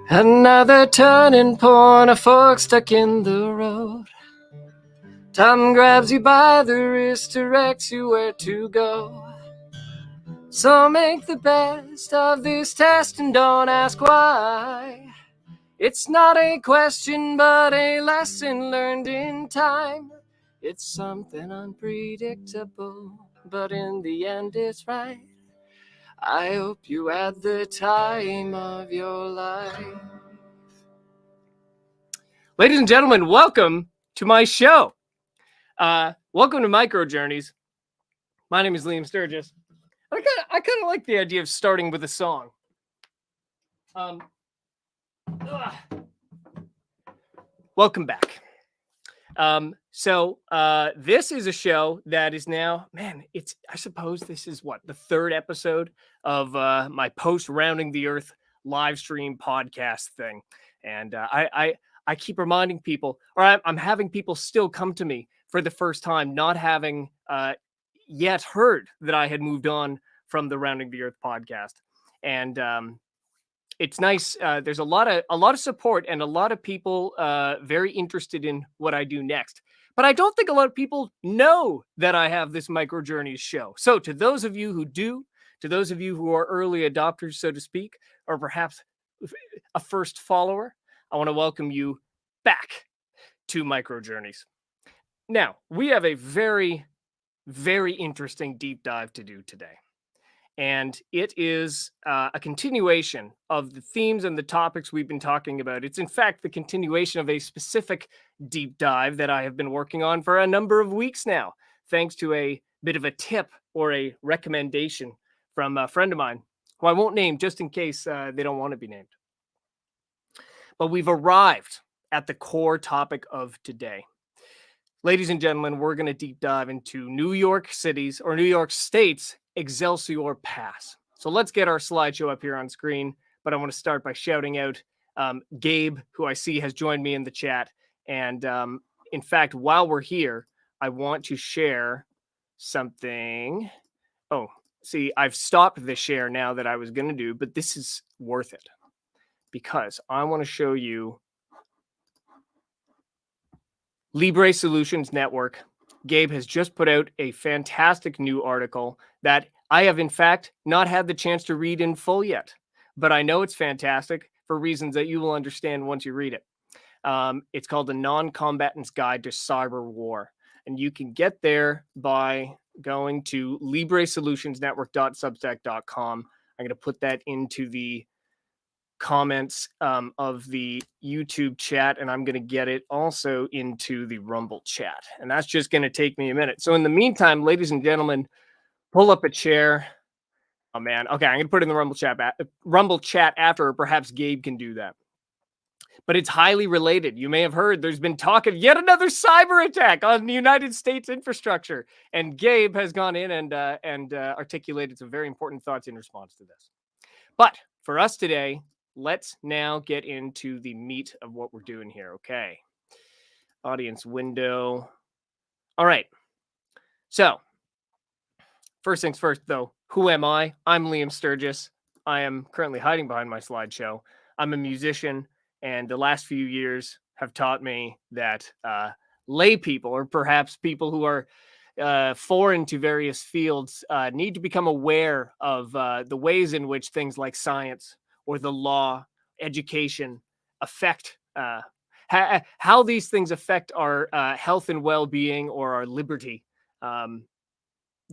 Another turning point, a fork stuck in the road. Time grabs you by the wrist, directs you where to go. So make the best of this test and don't ask why. It's not a question, but a lesson learned in time. It's something unpredictable, but in the end it's right. I hope you had the time of your life. Ladies and gentlemen, welcome to my show. Welcome to Microjourneys. My name is Liam Sturgess. I kind of like the idea of starting with a song. Welcome back. This is a show that is now, I suppose this is the third episode of my post Rounding the Earth live stream podcast thing. And I keep reminding people, or I'm having people still come to me for the first time, not having yet heard that I had moved on from the Rounding the Earth podcast. And it's nice. There's a lot of support and a lot of people very interested in what I do next. But I don't think a lot of people know that I have this Microjourneys show. So to those of you who do, to those of you who are early adopters, so to speak, or perhaps a first follower, I want to welcome you back to Microjourneys. Now, we have a very, very interesting deep dive to do today. And it is a continuation of the themes and the topics we've been talking about. It's, in fact, the continuation of a specific deep dive that I have been working on for a number of weeks now, thanks to a bit of a tip or a recommendation from a friend of mine, who I won't name just in case they don't want to be named. But we've arrived at the core topic of today. Ladies and gentlemen, we're going to deep dive into New York City's or New York State's Excelsior Pass. So let's get our slideshow up here on screen. But I want to start by shouting out Gabe, who I see has joined me in the chat. And in fact, while we're here, I want to share something. Oh, see, I've stopped the share now that I was going to do, but this is worth it because I want to show you Libre Solutions Network. Gabe has just put out a fantastic new article that I have, in fact, not had the chance to read in full yet, but I know it's fantastic for reasons that you will understand once you read it. It's called The Non-Combatant's Guide to Cyber War, and you can get there by going to libresolutionsnetwork.substack.com. I'm going to put that into the comments of the YouTube chat, and I'm going to get it also into the Rumble chat, and that's just going to take me a minute. So in the meantime, ladies and gentlemen, pull up a chair. Oh man, okay, I'm going to put it in the Rumble chat after, or perhaps Gabe can do that. But it's highly related. You may have heard there's been talk of yet another cyber attack on the United States infrastructure, and Gabe has gone in and articulated some very important thoughts in response to this. But for us today, let's now get into the meat of what we're doing here. Okay. Audience window. All right. So first things first, though, who am I? I'm Liam Sturgess. I am currently hiding behind my slideshow. I'm a musician, and the last few years have taught me that lay people, or perhaps people who are foreign to various fields, need to become aware of the ways in which things like science or the law, education affect how these things affect our health and well-being or our liberty.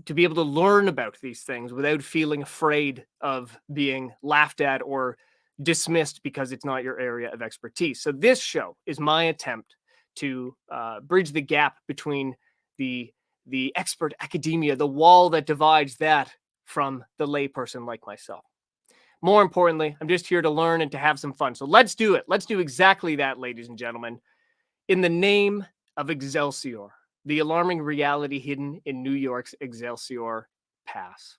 To be able to learn about these things without feeling afraid of being laughed at or dismissed because it's not your area of expertise. So this show is my attempt to bridge the gap between the expert academia, the wall that divides that from the layperson like myself. More importantly, I'm just here to learn and to have some fun. So let's do it. Let's do exactly that, ladies and gentlemen. In the name of Excelsior, the alarming reality hidden in New York's Excelsior Pass.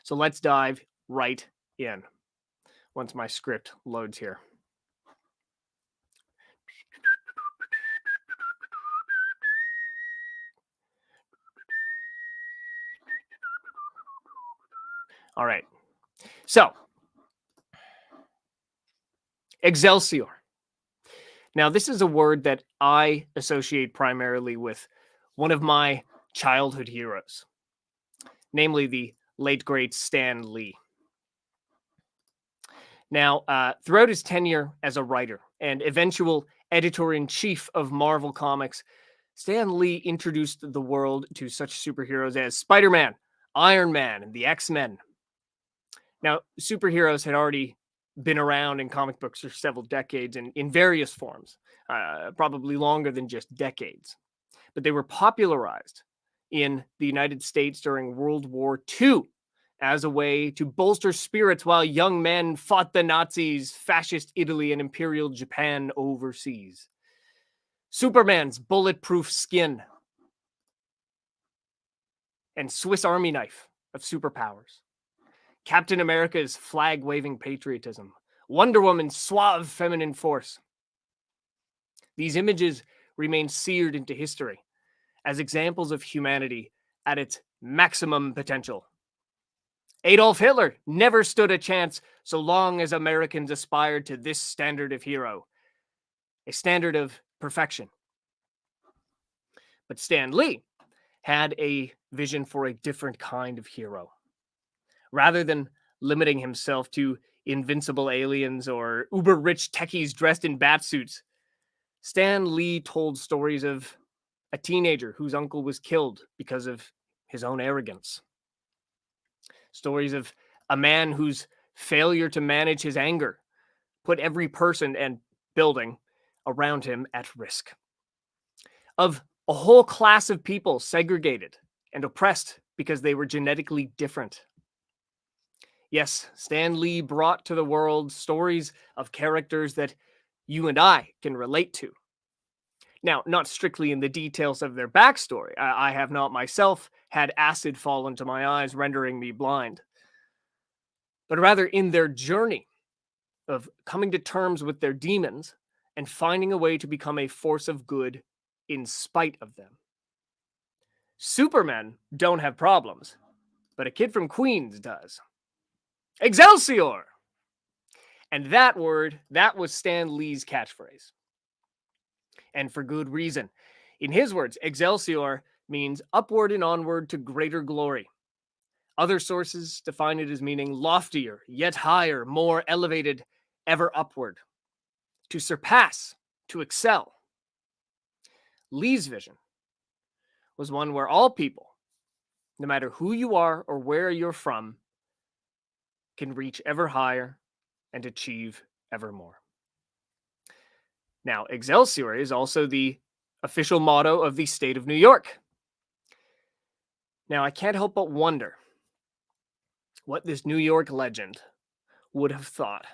So let's dive right in once my script loads here. All right. So Excelsior. Now, this is a word that I associate primarily with one of my childhood heroes, namely the late great Stan Lee. Now, throughout his tenure as a writer and eventual editor-in-chief of Marvel Comics, Stan Lee introduced the world to such superheroes as Spider-Man, Iron Man, and the X-Men. Now, superheroes had already been around in comic books for several decades and in various forms, probably longer than just decades. But they were popularized in the United States during World War II as a way to bolster spirits while young men fought the Nazis, fascist Italy, and Imperial Japan overseas. Superman's bulletproof skin and Swiss Army knife of superpowers. Captain America's flag-waving patriotism. Wonder Woman's suave feminine force. These images remain seared into history as examples of humanity at its maximum potential. Adolf Hitler never stood a chance so long as Americans aspired to this standard of hero, a standard of perfection. But Stan Lee had a vision for a different kind of hero. Rather than limiting himself to invincible aliens or uber-rich techies dressed in batsuits, Stan Lee told stories of a teenager whose uncle was killed because of his own arrogance. Stories of a man whose failure to manage his anger put every person and building around him at risk. Of a whole class of people segregated and oppressed because they were genetically different. Yes, Stan Lee brought to the world stories of characters that you and I can relate to. Now, not strictly in the details of their backstory. I have not myself had acid fall into my eyes, rendering me blind. But rather in their journey of coming to terms with their demons and finding a way to become a force of good in spite of them. Supermen don't have problems, but a kid from Queens does. Excelsior! And that word, that was Stan Lee's catchphrase. And for good reason. In his words, Excelsior means upward and onward to greater glory. Other sources define it as meaning loftier, yet higher, more elevated, ever upward. To surpass, to excel. Lee's vision was one where all people, no matter who you are or where you're from, can reach ever higher and achieve ever more. Now, Excelsior is also the official motto of the state of New York. Now, I can't help but wonder what this New York legend would have thought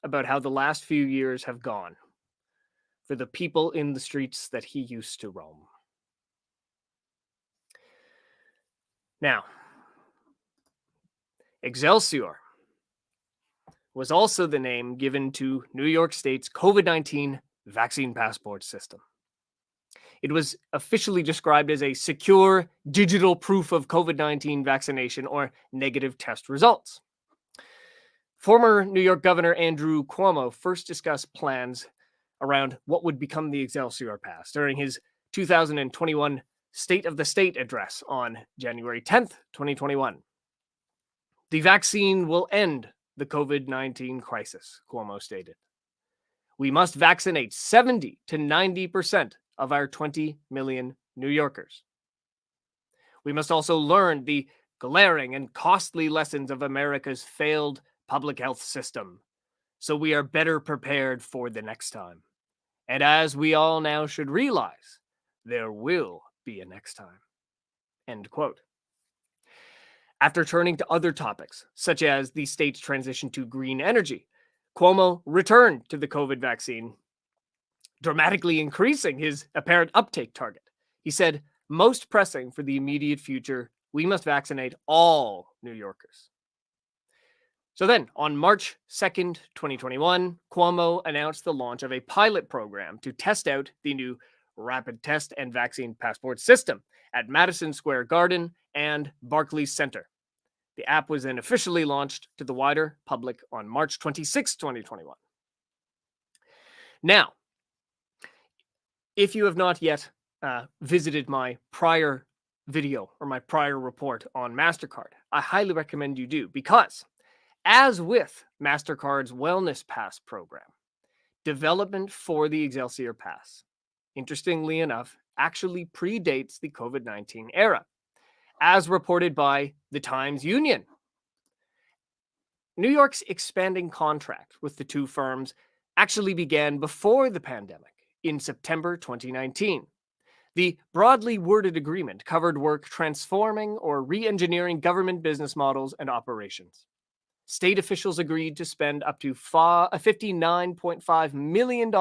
about how the last few years have gone for the people in the streets that he used to roam. Now, Excelsior was also the name given to New York State's COVID-19 vaccine passport system. It was officially described as a secure digital proof of COVID-19 vaccination or negative test results. Former New York Governor Andrew Cuomo first discussed plans around what would become the Excelsior Pass during his 2021 State of the State address on January 10th, 2021. The vaccine will end the COVID-19 crisis, Cuomo stated. We must vaccinate 70 to 90% of our 20 million New Yorkers. We must also learn the glaring and costly lessons of America's failed public health system, so we are better prepared for the next time. And as we all now should realize, there will be a next time. End quote. After turning to other topics, such as the state's transition to green energy, Cuomo returned to the COVID vaccine, dramatically increasing his apparent uptake target. He said, most pressing for the immediate future, we must vaccinate all New Yorkers. So then, on March 2nd, 2021, Cuomo announced the launch of a pilot program to test out the new rapid test and vaccine passport system at Madison Square Garden and Barclays Center. The app was then officially launched to the wider public on March 26, 2021. Now, if you have not yet visited my prior video or my prior report on MasterCard, I highly recommend you do, because as with MasterCard's Wellness Pass program, development for the Excelsior Pass, interestingly enough, actually predates the COVID-19 era, as reported by the Times Union. New York's expanding contract with the two firms actually began before the pandemic in September 2019. The broadly worded agreement covered work transforming or re-engineering government business models and operations. State officials agreed to spend up to $59.5 million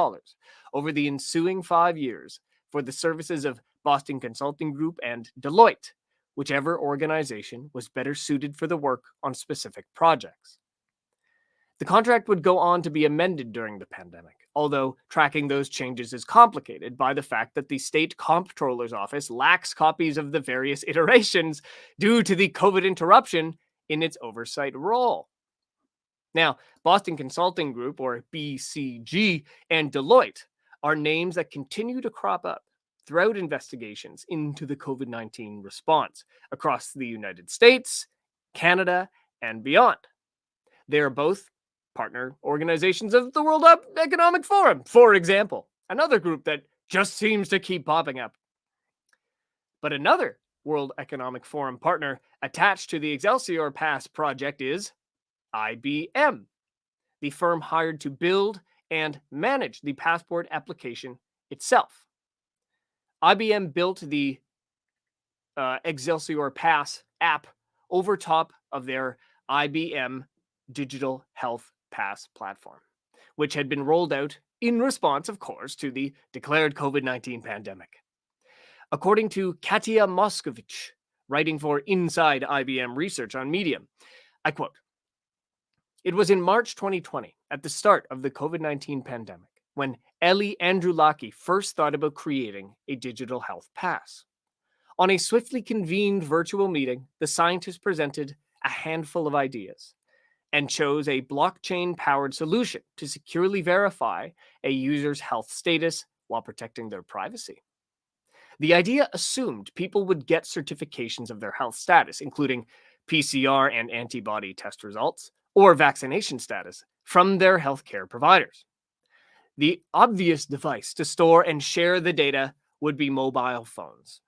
over the ensuing 5 years for the services of Boston Consulting Group and Deloitte, whichever organization was better suited for the work on specific projects. The contract would go on to be amended during the pandemic, although tracking those changes is complicated by the fact that the state comptroller's office lacks copies of the various iterations due to the COVID interruption in its oversight role. Now, Boston Consulting Group, or BCG, and Deloitte are names that continue to crop up throughout investigations into the COVID-19 response across the United States, Canada, and beyond. They are both partner organizations of the World Economic Forum, for example, another group that just seems to keep popping up. But another World Economic Forum partner attached to the Excelsior Pass project is IBM, the firm hired to build and manage the passport application itself. IBM built the Excelsior Pass app over top of their IBM Digital Health Pass platform, which had been rolled out in response, of course, to the declared COVID-19 pandemic. According to Katia Moskovich, writing for Inside IBM Research on Medium, I quote, "It was in March 2020, at the start of the COVID-19 pandemic, when Eli Andrulaki first thought about creating a digital health pass. On a swiftly convened virtual meeting, the scientists presented a handful of ideas and chose a blockchain-powered solution to securely verify a user's health status while protecting their privacy. The idea assumed people would get certifications of their health status, including PCR and antibody test results, or vaccination status, from their healthcare providers. The obvious device to store and share the data would be mobile phones.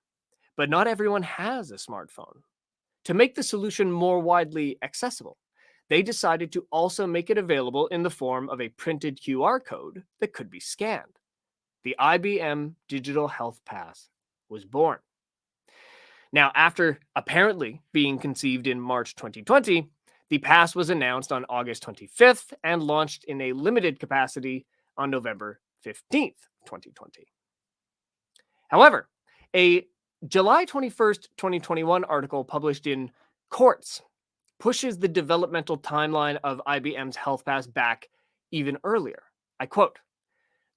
But not everyone has a smartphone. To make the solution more widely accessible, they decided to also make it available in the form of a printed QR code that could be scanned. The IBM Digital Health Pass was born. Now, after apparently being conceived in March 2020, the pass was announced on August 25th and launched in a limited capacity on November 15th, 2020. However, a July 21st, 2021 article published in Quartz pushes the developmental timeline of IBM's Health Pass back even earlier. I quote,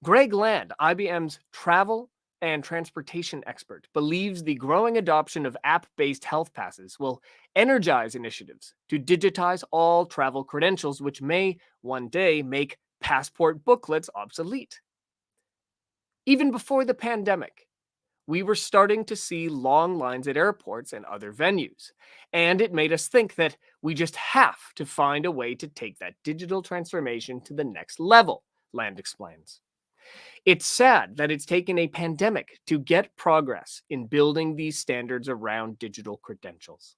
"Greg Land, IBM's travel and transportation expert, believes the growing adoption of app-based health passes will energize initiatives to digitize all travel credentials, which may one day make passport booklets obsolete." Even before the pandemic, we were starting to see long lines at airports and other venues, and it made us think that we just have to find a way to take that digital transformation to the next level, Land explains. It's sad that it's taken a pandemic to get progress in building these standards around digital credentials.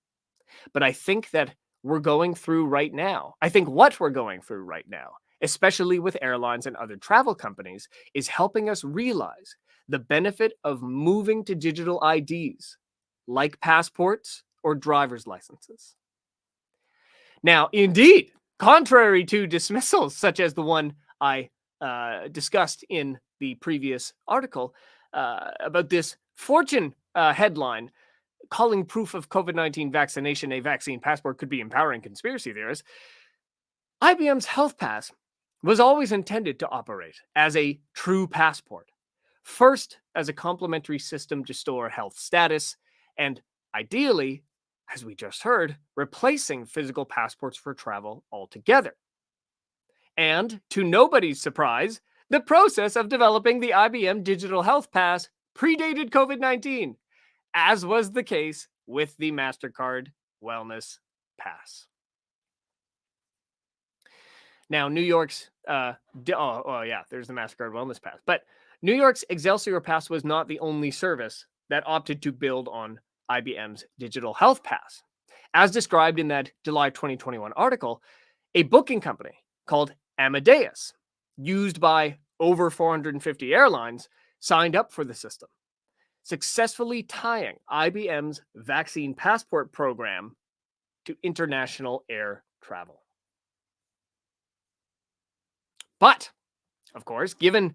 But I think that we're going through right now, what we're going through right now, especially with airlines and other travel companies, is helping us realize the benefit of moving to digital IDs, like passports or driver's licenses. Now, indeed, contrary to dismissals such as the one I discussed in the previous article about this Fortune headline calling proof of COVID-19 vaccination a vaccine passport could be empowering conspiracy theorists, IBM's Health Pass was always intended to operate as a true passport. First, as a complementary system to store health status, and ideally, as we just heard, replacing physical passports for travel altogether. And to nobody's surprise, The process of developing the IBM Digital Health Pass predated COVID 19, as was the case with the MasterCard Wellness Pass. Now, New York's, there's the MasterCard Wellness Pass. But New York's Excelsior Pass was not the only service that opted to build on IBM's Digital Health Pass. As described in that July 2021 article, a booking company called Amadeus, used by over 450 airlines, signed up for the system, successfully tying IBM's vaccine passport program to international air travel. But, of course, given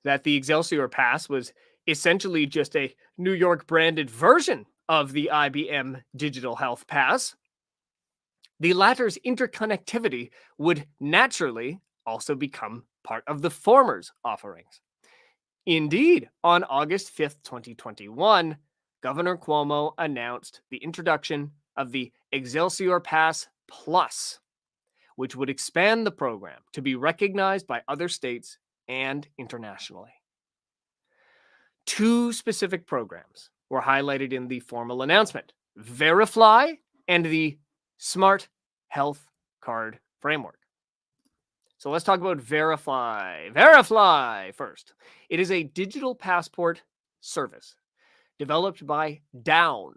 that the Excelsior Pass was essentially just a New York branded version of the IBM Digital Health Pass, the latter's interconnectivity would naturally also become part of the former's offerings. Indeed, on August 5th, 2021, Governor Cuomo announced the introduction of the Excelsior Pass Plus, which would expand the program to be recognized by other states and internationally. Two specific programs were highlighted in the formal announcement: Verifly and the Smart Health Card Framework. So let's talk about Verifly. Verifly first. It is a digital passport service developed by DAON,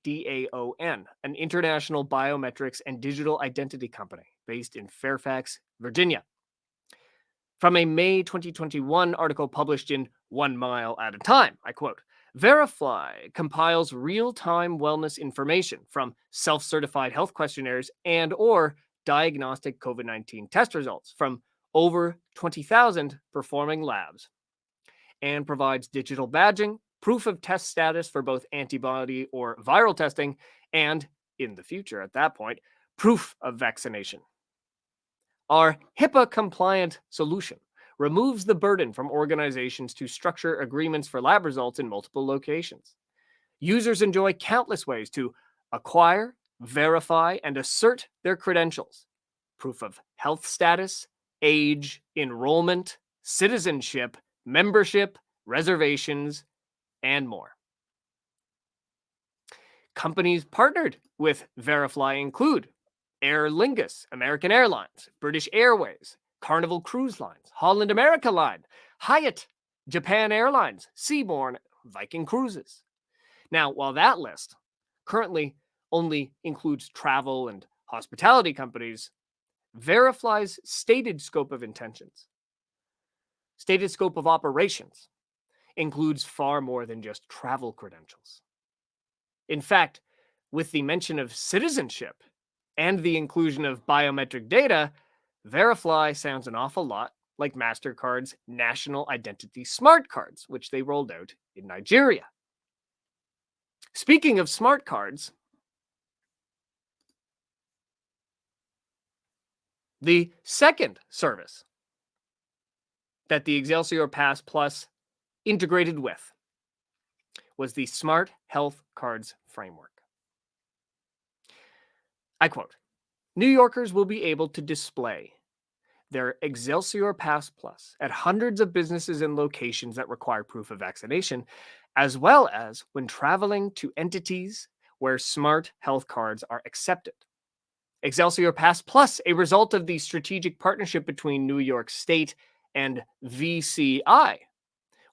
DAON, an international biometrics and digital identity company based in Fairfax, Virginia. From a May 2021 article published in 1 Mile at a Time, I quote, Verifly compiles real-time wellness information from self-certified health questionnaires and or diagnostic COVID-19 test results from over 20,000 performing labs, and provides digital badging, proof of test status for both antibody or viral testing, and, in the future at that point, proof of vaccination. Our HIPAA-compliant solution removes the burden from organizations to structure agreements for lab results in multiple locations. Users enjoy countless ways to acquire, verify, and assert their credentials: proof of health status, age, enrollment, citizenship, membership, reservations, and more. Companies partnered with Verifly include Aer Lingus, American Airlines, British Airways, Carnival Cruise Lines, Holland America Line, Hyatt, Japan Airlines, Seabourn, Viking Cruises. Now, while that list currently only includes travel and hospitality companies, Verifly's stated scope of intentions, stated scope of operations, includes far more than just travel credentials. In fact, with the mention of citizenship and the inclusion of biometric data, Verifly sounds an awful lot like MasterCard's National Identity Smart Cards, which they rolled out in Nigeria. Speaking of smart cards, the second service that the Excelsior Pass Plus integrated with was the Smart Health Cards Framework. I quote, New Yorkers will be able to display their Excelsior Pass Plus at hundreds of businesses and locations that require proof of vaccination, as well as when traveling to entities where smart health cards are accepted. Excelsior Pass Plus, a result of the strategic partnership between New York State and VCI,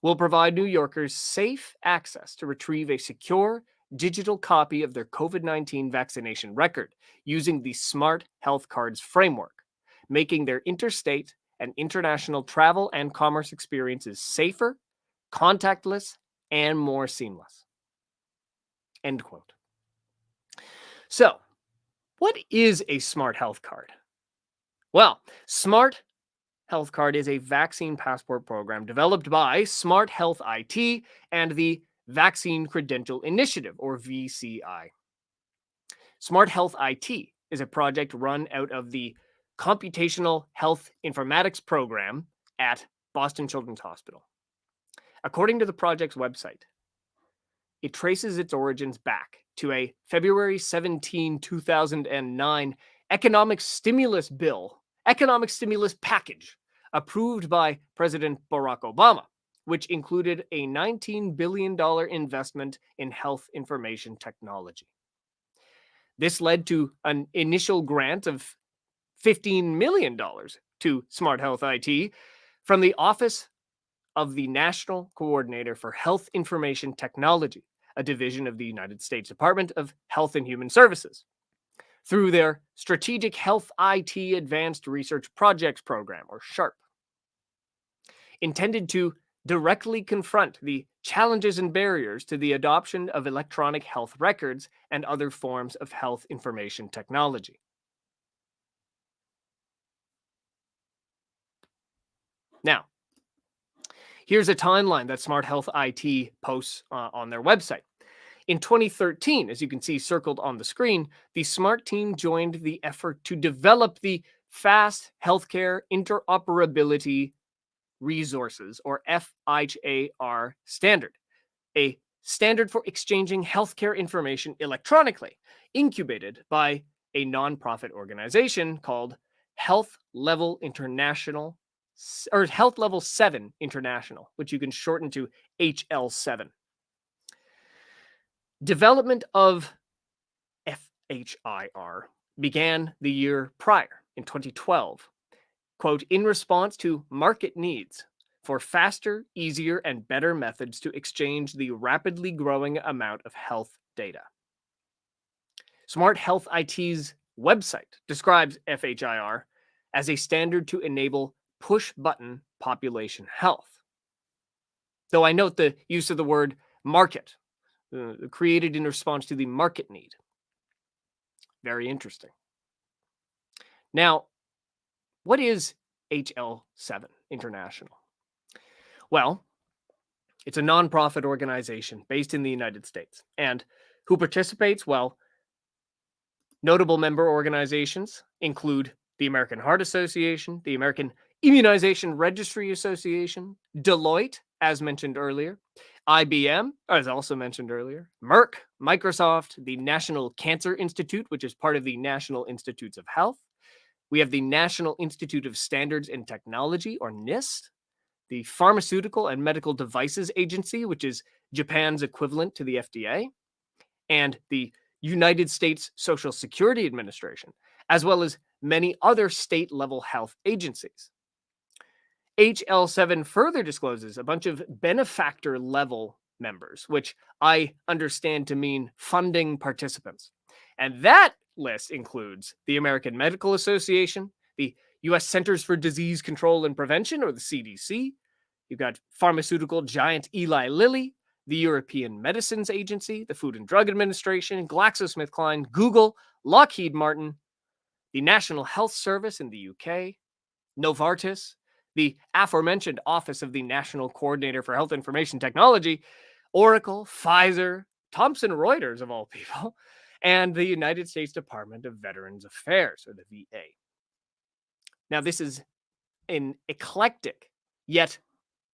will provide New Yorkers safe access to retrieve a secure digital copy of their COVID-19 vaccination record using the Smart Health Cards framework, making their interstate and international travel and commerce experiences safer, contactless, and more seamless. End quote. So, what is a Smart Health Card? Well, Smart Health Card is a vaccine passport program developed by Smart Health IT and the Vaccine Credential Initiative, or VCI. Smart Health IT is a project run out of the Computational Health Informatics program at Boston Children's Hospital. According to the project's website, it traces its origins back to a February 17, 2009 economic stimulus package approved by President Barack Obama, which included a $19 billion investment in health information technology. This led to an initial grant of $15 million to Smart Health IT from the Office of the National Coordinator for Health Information Technology, a division of the United States Department of Health and Human Services, through their Strategic Health IT Advanced Research Projects Program, or SHARP, intended to directly confront the challenges and barriers to the adoption of electronic health records and other forms of health information technology. Now, here's a timeline that Smart Health IT posts on their website. In 2013, as you can see circled on the screen, the SMART team joined the effort to develop the Fast Healthcare Interoperability Resources, or FHAR standard, a standard for exchanging healthcare information electronically, incubated by a nonprofit organization called Health Level 7 International, which you can shorten to HL7. Development of FHIR began the year prior, in 2012, quote, in response to market needs for faster, easier, and better methods to exchange the rapidly growing amount of health data. Smart Health IT's website describes FHIR as a standard to enable push-button population health. Though I note the use of the word market, created in response to the market need. Very interesting. Now, what is HL7 International? Well, it's a nonprofit organization based in the United States. And who participates? Well, notable member organizations include the American Heart Association, the American Immunization Registry Association, Deloitte, as mentioned earlier, IBM, as also mentioned earlier, Merck, Microsoft, the National Cancer Institute, which is part of the National Institutes of Health. We have the National Institute of Standards and Technology, or NIST, the Pharmaceutical and Medical Devices Agency, which is Japan's equivalent to the FDA, and the United States Social Security Administration, as well as many other state-level health agencies. HL7 further discloses a bunch of benefactor-level members, which I understand to mean funding participants. And that list includes the American Medical Association, the U.S. Centers for Disease Control and Prevention, or the CDC. You've got pharmaceutical giant Eli Lilly, the European Medicines Agency, the Food and Drug Administration, GlaxoSmithKline, Google, Lockheed Martin, the National Health Service in the UK, Novartis, the aforementioned Office of the National Coordinator for Health Information Technology, Oracle, Pfizer, Thomson Reuters, of all people, and the United States Department of Veterans Affairs, or the VA. Now, this is an eclectic, yet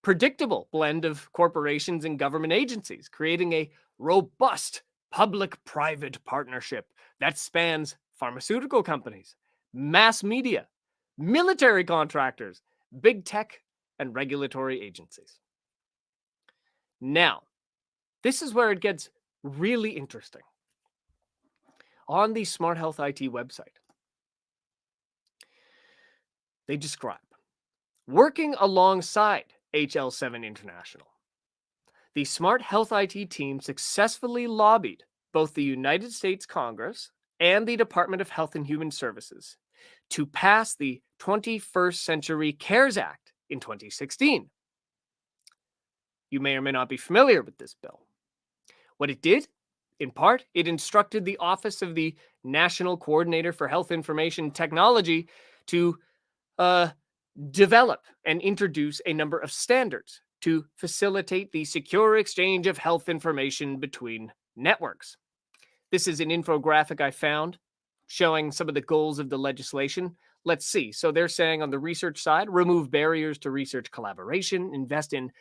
predictable blend of corporations and government agencies, creating a robust public-private partnership that spans pharmaceutical companies, mass media, military contractors, big tech, and regulatory agencies. Now, this is where it gets really interesting. On the Smart Health IT website, they describe working alongside HL7 International. The Smart Health IT team successfully lobbied both the United States Congress and the Department of Health and Human Services to pass the 21st Century CARES Act in 2016. You may or may not be familiar with this bill. What it did, in part, it instructed the Office of the National Coordinator for Health Information Technology to develop and introduce a number of standards to facilitate the secure exchange of health information between networks. This is an infographic I found showing some of the goals of the legislation. Let's see. So they're saying on the research side, remove barriers to research collaboration, invest in,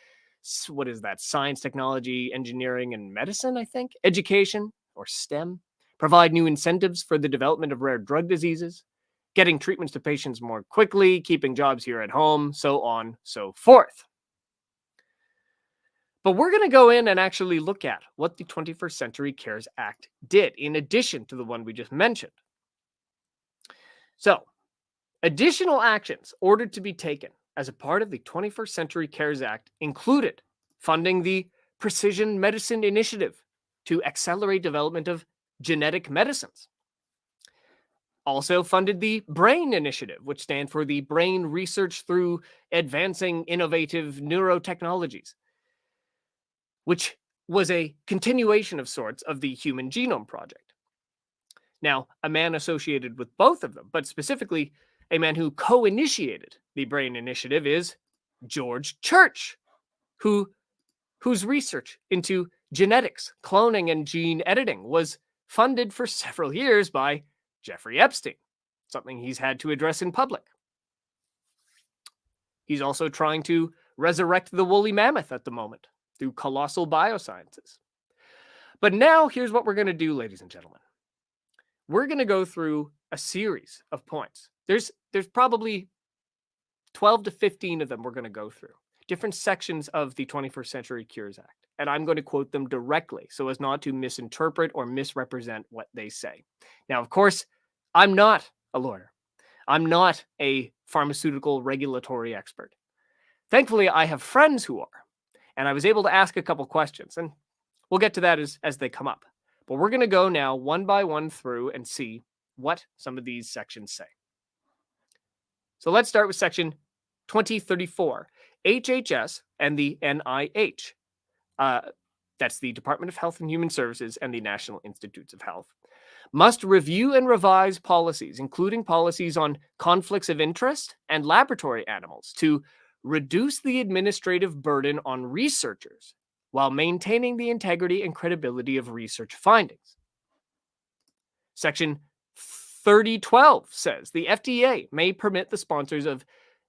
what is that, science, technology, engineering, and medicine, I think, education, or STEM, provide new incentives for the development of rare drug diseases, getting treatments to patients more quickly, keeping jobs here at home, so on, so forth. But we're going to go in and actually look at what the 21st Century Cares Act did, in addition to the one we just mentioned. So, additional actions ordered to be taken as a part of the 21st Century Cares Act included funding the Precision Medicine Initiative to accelerate development of genetic medicines. Also funded the BRAIN Initiative, which stands for the Brain Research through Advancing Innovative Neurotechnologies, which was a continuation of sorts of the Human Genome Project. Now, a man associated with both of them, but specifically a man who co-initiated the BRAIN Initiative, is George Church, whose research into genetics, cloning, and gene editing was funded for several years by Jeffrey Epstein, something he's had to address in public. He's also trying to resurrect the woolly mammoth at the moment through colossal biosciences. But now here's what we're going to do, ladies and gentlemen. We're going to go through a series of points. There's probably 12 to 15 of them we're going to go through, different sections of the 21st Century Cures Act. And I'm going to quote them directly so as not to misinterpret or misrepresent what they say. Now, of course, I'm not a lawyer. I'm not a pharmaceutical regulatory expert. Thankfully, I have friends who are, and I was able to ask a couple questions, and we'll get to that as they come up. But we're going to go now one by one through and see what some of these sections say. So let's start with section 2034, HHS and the NIH. That's the Department of Health and Human Services and the National Institutes of Health, must review and revise policies, including policies on conflicts of interest and laboratory animals, to reduce the administrative burden on researchers while maintaining the integrity and credibility of research findings. Section 3012 says the FDA may permit the sponsors of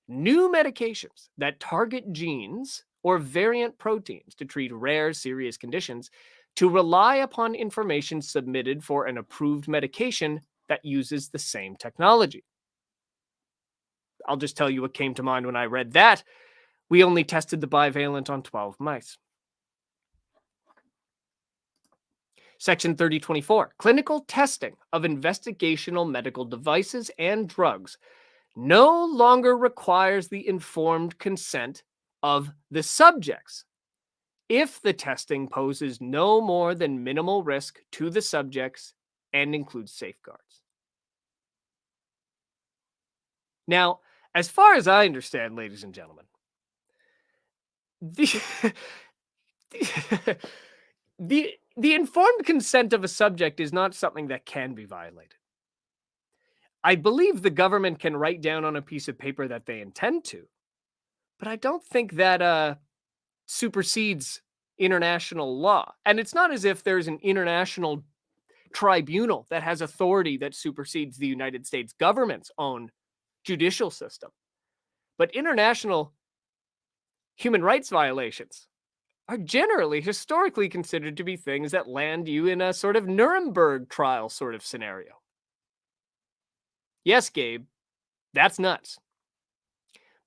new medications that target genes or variant proteins to treat rare, serious conditions to rely upon information submitted for an approved medication that uses the same technology. I'll just tell you what came to mind when I read that. We only tested the bivalent on 12 mice. Section 3024, clinical testing of investigational medical devices and drugs no longer requires the informed consent of the subjects if the testing poses no more than minimal risk to the subjects and includes safeguards. Now, as far as I understand, ladies and gentlemen, the informed consent of a subject is not something that can be violated. I believe the government can write down on a piece of paper that they intend to, but I don't think that supersedes international law. And it's not as if there's an international tribunal that has authority that supersedes the United States government's own judicial system. But international human rights violations are generally historically considered to be things that land you in a sort of Nuremberg trial sort of scenario. Yes, Gabe, that's nuts.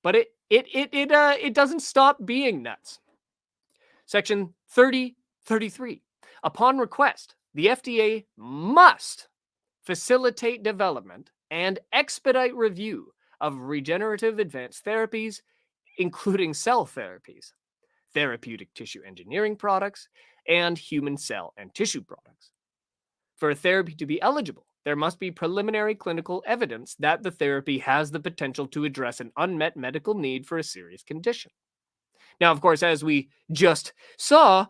But it doesn't stop being nuts. Section 3033. Upon request, the FDA must facilitate development and expedite review of regenerative advanced therapies, including cell therapies, therapeutic tissue engineering products, and human cell and tissue products. For a therapy to be eligible, there must be preliminary clinical evidence that the therapy has the potential to address an unmet medical need for a serious condition. Now, of course, as we just saw,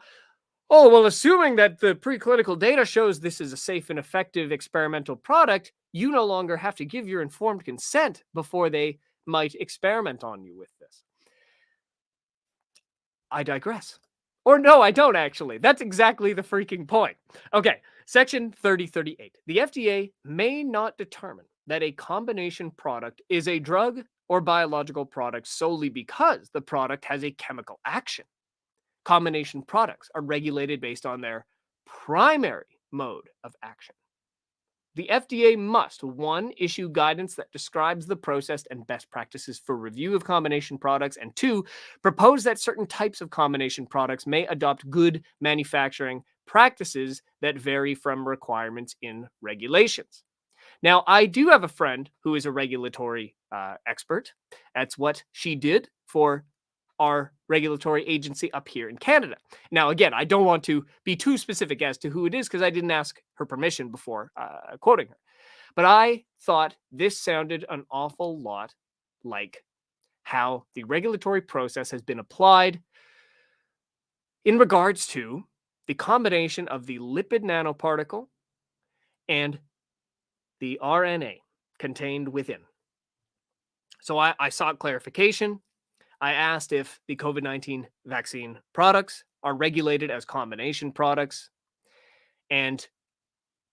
assuming that the preclinical data shows this is a safe and effective experimental product, you no longer have to give your informed consent before they might experiment on you with this. I digress. Or no, I don't actually. That's exactly the freaking point. Okay, section 3038. The FDA may not determine that a combination product is a drug or biological product solely because the product has a chemical action. Combination products are regulated based on their primary mode of action. the FDA must, 1, issue guidance that describes the process and best practices for review of combination products, and 2, propose that certain types of combination products may adopt good manufacturing practices that vary from requirements in regulations. Now, I do have a friend who is a regulatory expert. That's what she did for our regulatory agency up here in Canada. Now, again, I don't want to be too specific as to who it is because I didn't ask her permission before quoting her. But I thought this sounded an awful lot like how the regulatory process has been applied in regards to the combination of the lipid nanoparticle and the RNA contained within. So I sought clarification. I asked if the COVID-19 vaccine products are regulated as combination products. And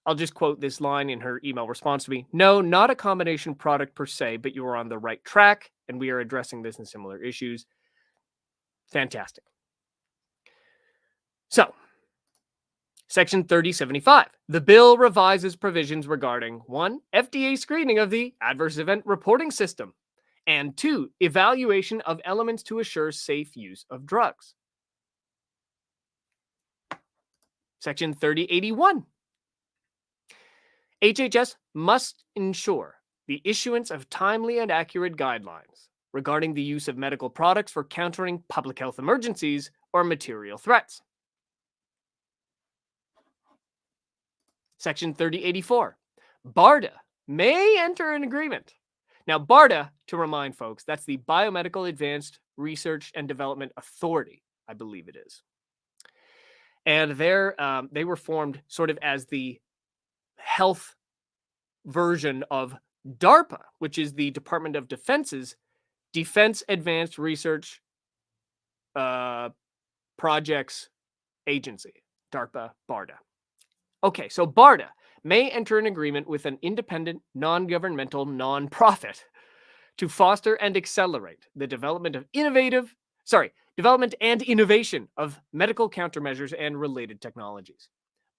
I'll just quote this line in her email response to me. No, not a combination product per se, but you are on the right track, and we are addressing this and similar issues. Fantastic. So, Section 3075. The bill revises provisions regarding 1, FDA screening of the adverse event reporting system, and 2, evaluation of elements to assure safe use of drugs. Section 3081. HHS must ensure the issuance of timely and accurate guidelines regarding the use of medical products for countering public health emergencies or material threats. Section 3084. BARDA may enter an agreement. Now, BARDA, to remind folks, that's the Biomedical Advanced Research and Development Authority, I believe it is. And they were formed sort of as the health version of DARPA, which is the Department of Defense's Defense Advanced Research Projects Agency, DARPA, BARDA. Okay, so BARDA may enter an agreement with an independent, non-governmental nonprofit to foster and accelerate the development and innovation of medical countermeasures and related technologies.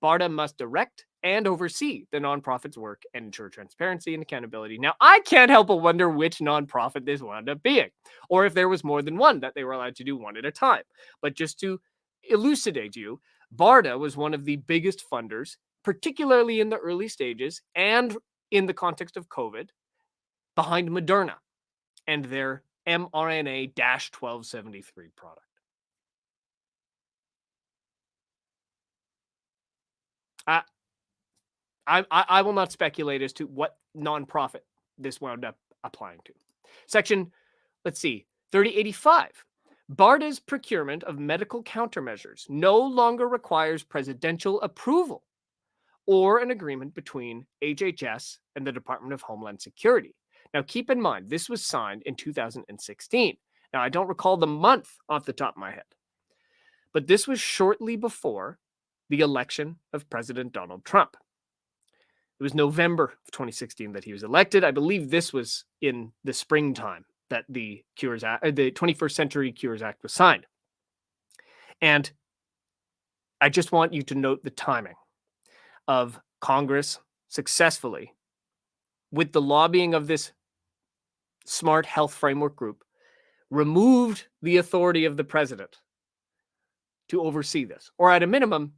BARDA must direct and oversee the nonprofit's work and ensure transparency and accountability. Now, I can't help but wonder which nonprofit this wound up being, or if there was more than one that they were allowed to do one at a time. But just to elucidate you, BARDA was one of the biggest funders, particularly in the early stages and in the context of COVID, behind Moderna and their mRNA-1273 product. I will not speculate as to what nonprofit this wound up applying to. Section, 3085. BARDA's procurement of medical countermeasures no longer requires presidential approval or an agreement between HHS and the Department of Homeland Security. Now, keep in mind, this was signed in 2016. Now, I don't recall the month off the top of my head, but this was shortly before the election of President Donald Trump. It was November of 2016 that he was elected. I believe this was in the springtime that the 21st Century Cures Act was signed. And I just want you to note the timing of Congress successfully, with the lobbying of this Smart Health Framework Group, removed the authority of the president to oversee this, or at a minimum,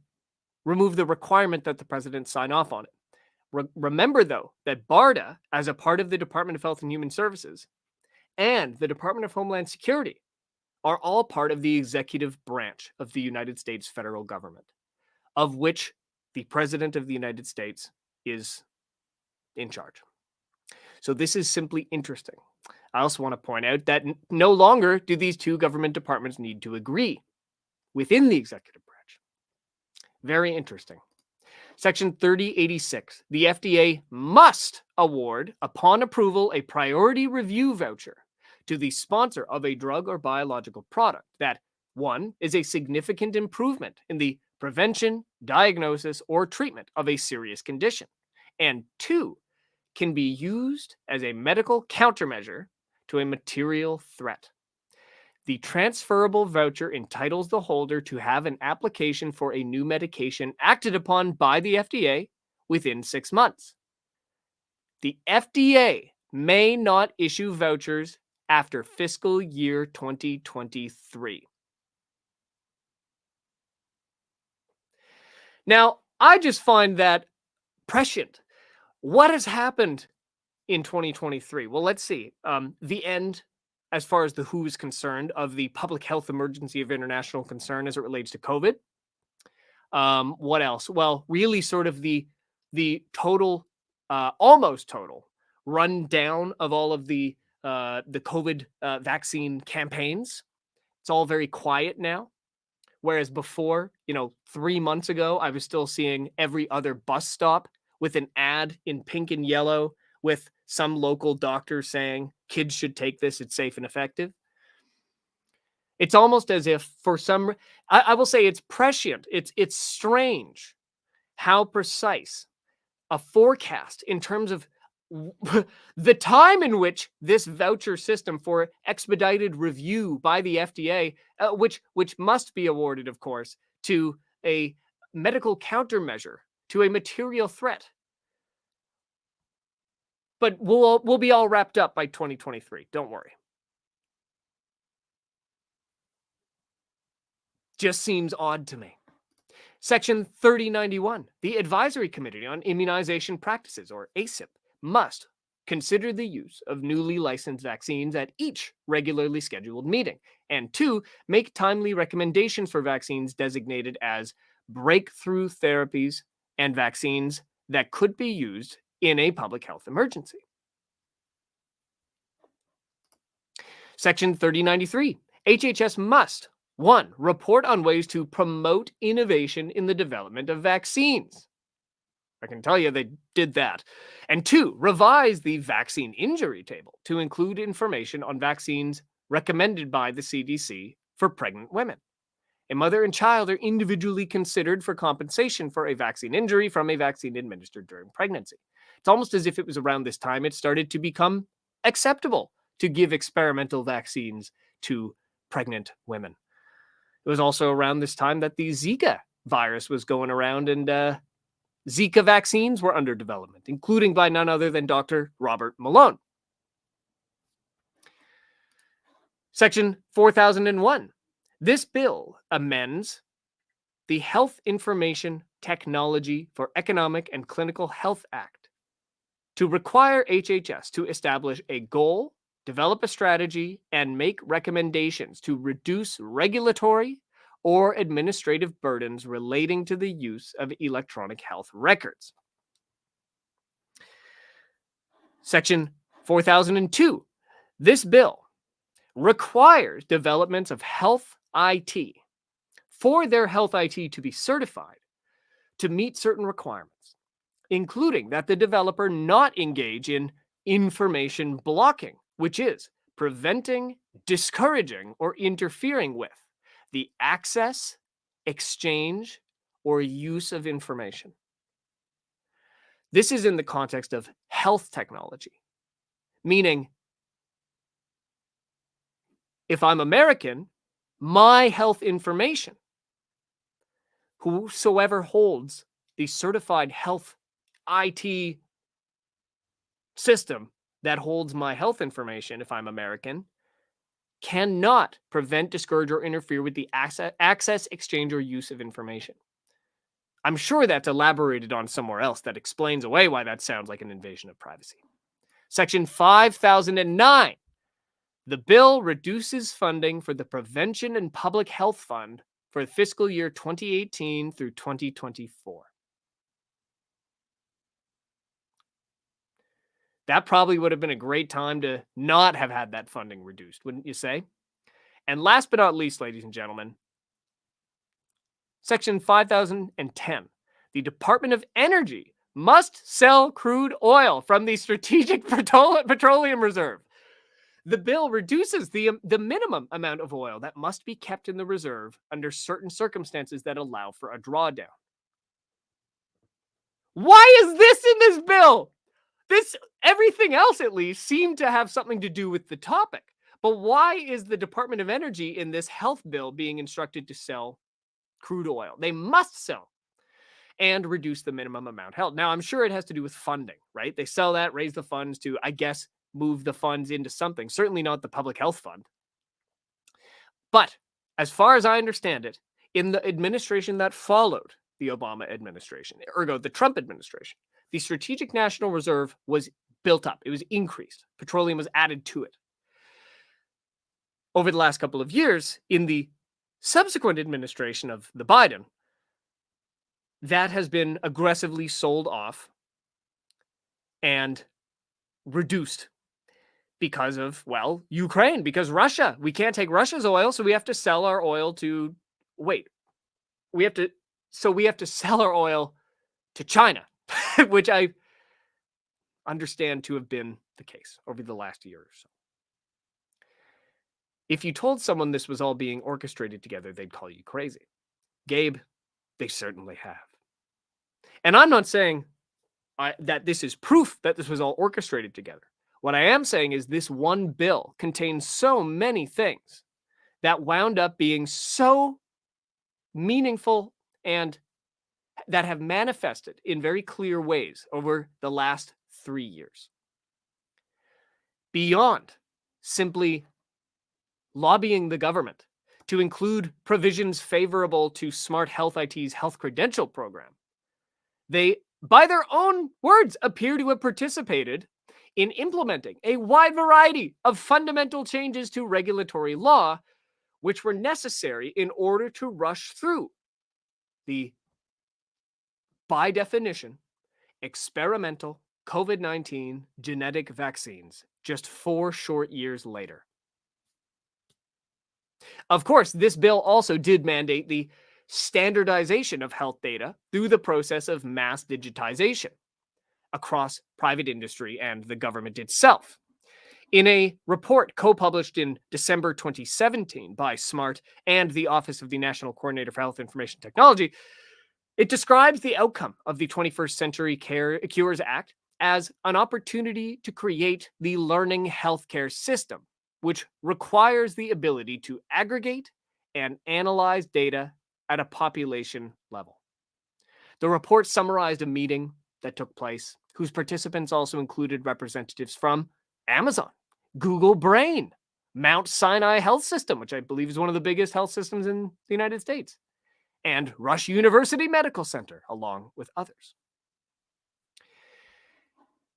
remove the requirement that the president sign off on it. Remember, though, that BARDA, as a part of the Department of Health and Human Services and the Department of Homeland Security, are all part of the executive branch of the United States federal government, of which the President of the United States is in charge. So this is simply interesting. I also want to point out that no longer do these two government departments need to agree within the executive branch. Very interesting. Section 3086. The FDA must award, upon approval, a priority review voucher to the sponsor of a drug or biological product that, 1, is a significant improvement in the prevention, diagnosis, or treatment of a serious condition, and 2, can be used as a medical countermeasure to a material threat. The transferable voucher entitles the holder to have an application for a new medication acted upon by the FDA within 6 months. The FDA may not issue vouchers after fiscal year 2023. Now, I just find that prescient. What has happened in 2023? Well, let's see. The end, as far as the WHO is concerned, of the public health emergency of international concern as it relates to COVID. What else? Well, really, sort of the total, almost total rundown of all of the COVID vaccine campaigns. It's all very quiet now. Whereas before, 3 months ago, I was still seeing every other bus stop with an ad in pink and yellow with some local doctor saying kids should take this, it's safe and effective. It's almost as if for some, I will say it's prescient. It's strange how precise a forecast in terms of the time in which this voucher system for expedited review by the FDA, which must be awarded, of course, to a medical countermeasure to a material threat. But we'll be all wrapped up by 2023. Don't worry. Just seems odd to me. Section 3091, the Advisory Committee on Immunization Practices, or ACIP, must consider the use of newly licensed vaccines at each regularly scheduled meeting, and 2, make timely recommendations for vaccines designated as breakthrough therapies and vaccines that could be used in a public health emergency. Section 3093, HHS must 1. Report on ways to promote innovation in the development of vaccines. I can tell you they did that. And 2. Revise the vaccine injury table to include information on vaccines recommended by the CDC for pregnant women. A mother and child are individually considered for compensation for a vaccine injury from a vaccine administered during pregnancy. It's almost as if it was around this time it started to become acceptable to give experimental vaccines to pregnant women. It was also around this time that the Zika virus was going around, and Zika vaccines were under development, including by none other than Dr. Robert Malone. Section 4001. This bill amends the Health Information Technology for Economic and Clinical Health Act to require HHS to establish a goal, develop a strategy, and make recommendations to reduce regulatory or administrative burdens relating to the use of electronic health records. Section 4002. This bill requires developments of health IT for their health IT to be certified to meet certain requirements, including that the developer not engage in information blocking, which is preventing, discouraging, or interfering with the access, exchange, or use of information. This is in the context of health technology, meaning if I'm American, my health information, whosoever holds the certified health IT system that holds my health information, if I'm American, cannot prevent, discourage, or interfere with the access, exchange, or use of information. I'm sure that's elaborated on somewhere else that explains away why that sounds like an invasion of privacy. Section 5009. The bill reduces funding for the Prevention and Public Health Fund for the fiscal year 2018 through 2024. That probably would have been a great time to not have had that funding reduced, wouldn't you say? And last but not least, ladies and gentlemen, Section 5010. The Department of Energy must sell crude oil from the Strategic Petroleum Reserve. The bill reduces the minimum amount of oil that must be kept in the reserve under certain circumstances that allow for a drawdown. Why is this in this bill? Everything else at least seemed to have something to do with the topic. But why is the Department of Energy in this health bill being instructed to sell crude oil? They must sell. and reduce the minimum amount held. Now, I'm sure it has to do with funding, right? They sell that, raise the funds to, I guess, move the funds into something. Certainly not the public health fund. But as far as I understand it, in the administration that followed the Obama administration, ergo the Trump administration, the Strategic National Reserve was built up. It was increased. Petroleum was added to it. Over the last couple of years, in the subsequent administration of the Biden, that has been aggressively sold off and reduced because of, well, Ukraine, because Russia. We can't take Russia's oil, so we have to sell our oil to, we have to sell our oil to China, which I understand to have been the case over the last year or so. If you told someone this was all being orchestrated together, they'd call you crazy. Gabe, they certainly have. And I'm not saying that this is proof that this was all orchestrated together. What I am saying is this one bill contains so many things that wound up being so meaningful and that have manifested in very clear ways over the last 3 years. Beyond simply lobbying the government to include provisions favorable to Smart Health IT's health credential program, they, by their own words, appear to have participated in implementing a wide variety of fundamental changes to regulatory law, which were necessary in order to rush through the, by definition, experimental COVID-19 genetic vaccines just 4 short years later. Of course, this bill also did mandate the standardization of health data through the process of mass digitization across private industry and the government itself. In a report co-published in December 2017 by SMART and the Office of the National Coordinator for Health Information Technology, it describes the outcome of the 21st Century Cures Act as an opportunity to create the learning healthcare system, which requires the ability to aggregate and analyze data at a population level. The report summarized a meeting that took place, whose participants also included representatives from Amazon, Google Brain, Mount Sinai Health System, which I believe is one of the biggest health systems in the United States, and Rush University Medical Center, along with others.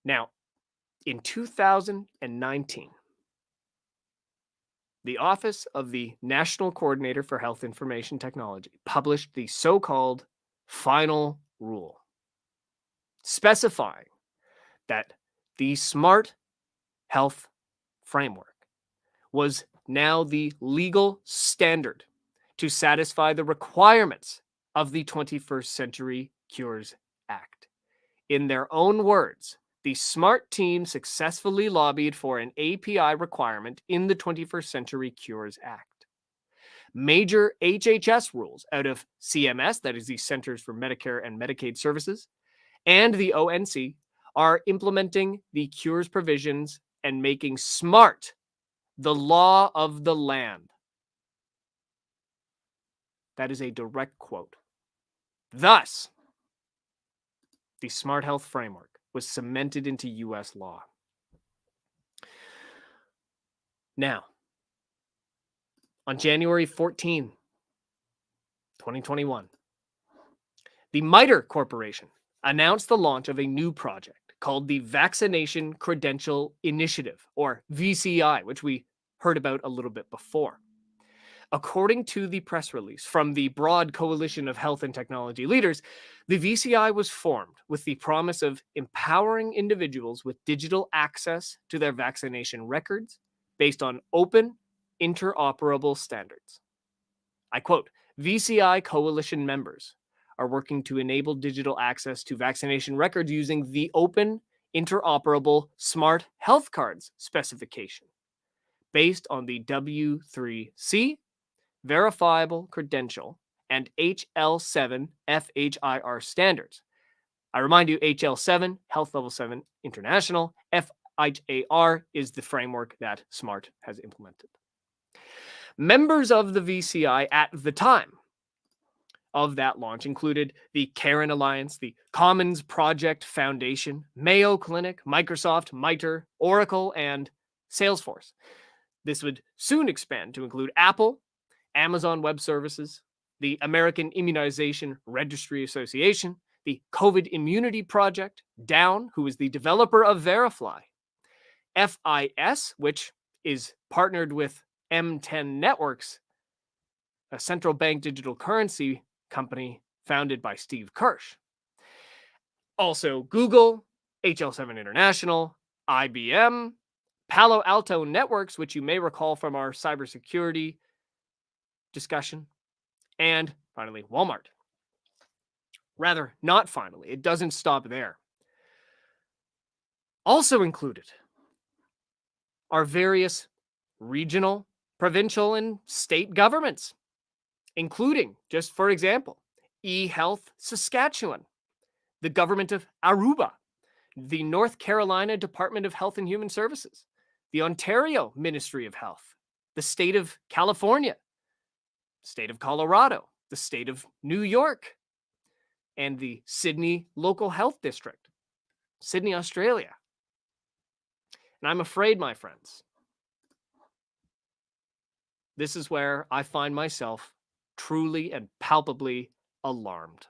Now, in 2019, the Office of the National Coordinator for Health Information Technology published the so-called final rule, specifying that the Smart Health Framework was now the legal standard to satisfy the requirements of the 21st Century Cures Act. In their own words, the SMART team successfully lobbied for an API requirement in the 21st Century Cures Act. Major HHS rules out of CMS, that is the Centers for Medicare and Medicaid Services, and the ONC are implementing the Cures provisions and making SMART the law of the land. That is a direct quote. Thus, the Smart Health Framework was cemented into U.S. law. Now, on January 14, 2021, the MITRE Corporation announced the launch of a new project called the Vaccination Credential Initiative, or VCI, which we heard about a little bit before. According to the press release from the broad coalition of health and technology leaders, the VCI was formed with the promise of empowering individuals with digital access to their vaccination records based on open, interoperable standards. I quote, VCI coalition members are working to enable digital access to vaccination records using the open, interoperable Smart Health Cards specification based on the W3C, verifiable credential, and HL7 FHIR standards. I remind you, HL7, Health Level 7 International, FHIR is the framework that SMART has implemented. Members of the VCI at the time of that launch included the Karen Alliance, the Commons Project Foundation, Mayo Clinic, Microsoft, MITRE, Oracle, and Salesforce. This would soon expand to include Apple, Amazon Web Services, the American Immunization Registry Association, the COVID Immunity Project, Down, who is the developer of Verifly, FIS, which is partnered with M10 Networks, a central bank digital currency company founded by Steve Kirsch. Also, Google, HL7 International, IBM, Palo Alto Networks, which you may recall from our cybersecurity discussion, and finally, Walmart. Rather, not finally, it doesn't stop there. Also included are various regional, provincial, and state governments, including, just for example, eHealth Saskatchewan, the government of Aruba, the North Carolina Department of Health and Human Services, the Ontario Ministry of Health, the state of California, state of Colorado, the state of New York, and the Sydney Local Health District, Sydney, Australia. And I'm afraid, my friends, this is where I find myself truly and palpably alarmed.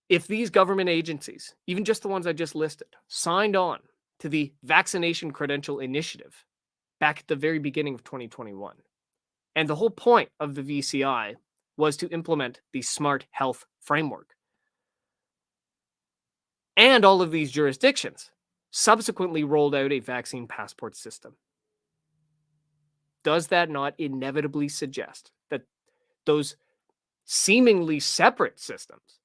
If these government agencies, even just the ones I just listed, signed on to the Vaccination Credential Initiative back at the very beginning of 2021, and the whole point of the VCI was to implement the Smart Health Framework, and all of these jurisdictions subsequently rolled out a vaccine passport system, does that not inevitably suggest that those seemingly separate systems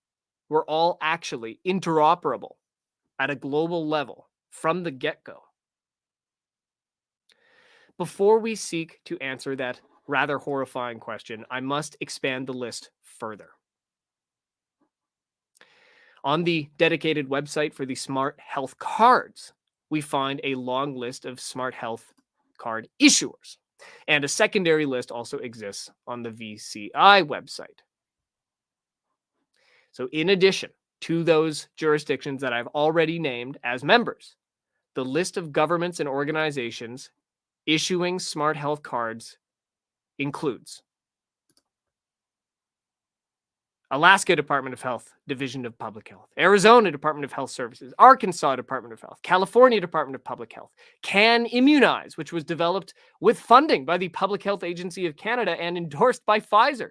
were all actually interoperable at a global level from the get-go? Before we seek to answer that rather horrifying question, I must expand the list further. On the dedicated website for the Smart Health Cards, we find a long list of Smart Health Card issuers, and a secondary list also exists on the VCI website. So in addition to those jurisdictions that I've already named as members, the list of governments and organizations issuing Smart Health Cards includes Alaska Department of Health, Division of Public Health, Arizona Department of Health Services, Arkansas Department of Health, California Department of Public Health, Can Immunize, which was developed with funding by the Public Health Agency of Canada and endorsed by Pfizer.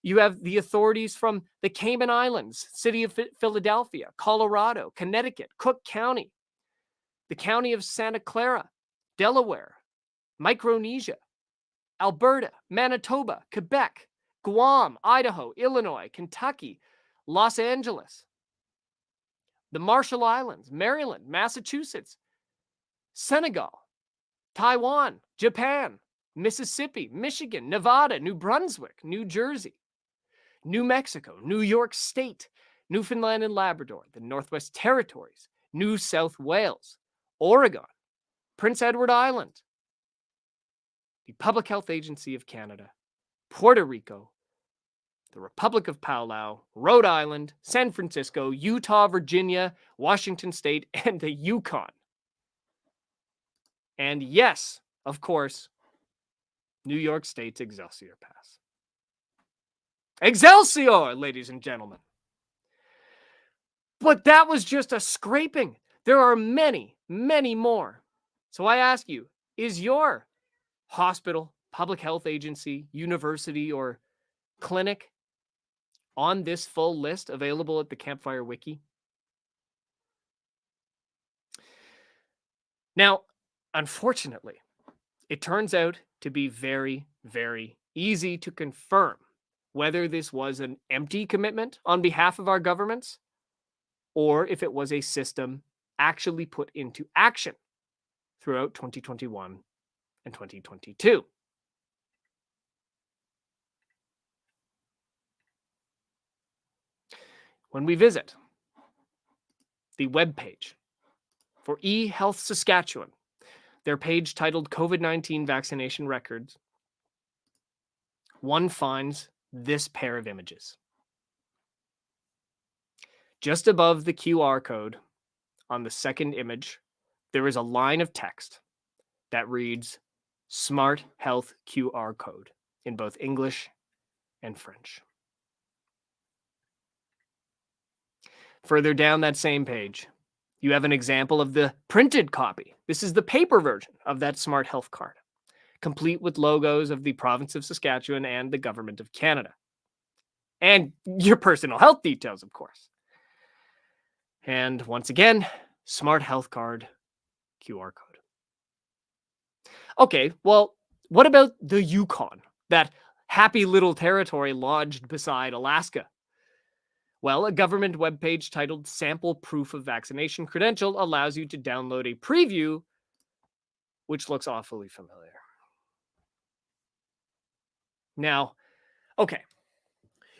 You have the authorities from the Cayman Islands, City of Philadelphia, Colorado, Connecticut, Cook County, the County of Santa Clara, Delaware, Micronesia, Alberta, Manitoba, Quebec, Guam, Idaho, Illinois, Kentucky, Los Angeles, the Marshall Islands, Maryland, Massachusetts, Senegal, Taiwan, Japan, Mississippi, Michigan, Nevada, New Brunswick, New Jersey, New Mexico, New York State, Newfoundland and Labrador, the Northwest Territories, New South Wales, Oregon, Prince Edward Island, the Public Health Agency of Canada, Puerto Rico, the Republic of Palau, Rhode Island, San Francisco, Utah, Virginia, Washington State, and the Yukon. And yes, of course, New York State's Excelsior Pass. Excelsior, ladies and gentlemen. But that was just a scraping. There are many, many more. So I ask you, is your hospital, public health agency, university, or clinic on this full list available at the Campfire Wiki? Now, unfortunately, it turns out to be very, very easy to confirm whether this was an empty commitment on behalf of our governments or if it was a system actually put into action throughout 2021 and 2022. When we visit the webpage for eHealth Saskatchewan, their page titled COVID-19 Vaccination Records, one finds this pair of images. Just above the QR code on the second image, there is a line of text that reads Smart Health QR code in both English and French. Further down that same page, you have an example of the printed copy. This is the paper version of that Smart Health card, complete with logos of the province of Saskatchewan and the government of Canada. And your personal health details, of course. And once again, Smart Health card, QR code. Okay, well, what about the Yukon, that happy little territory lodged beside Alaska? Well, a government webpage titled Sample Proof of Vaccination Credential allows you to download a preview, which looks awfully familiar. Now, okay,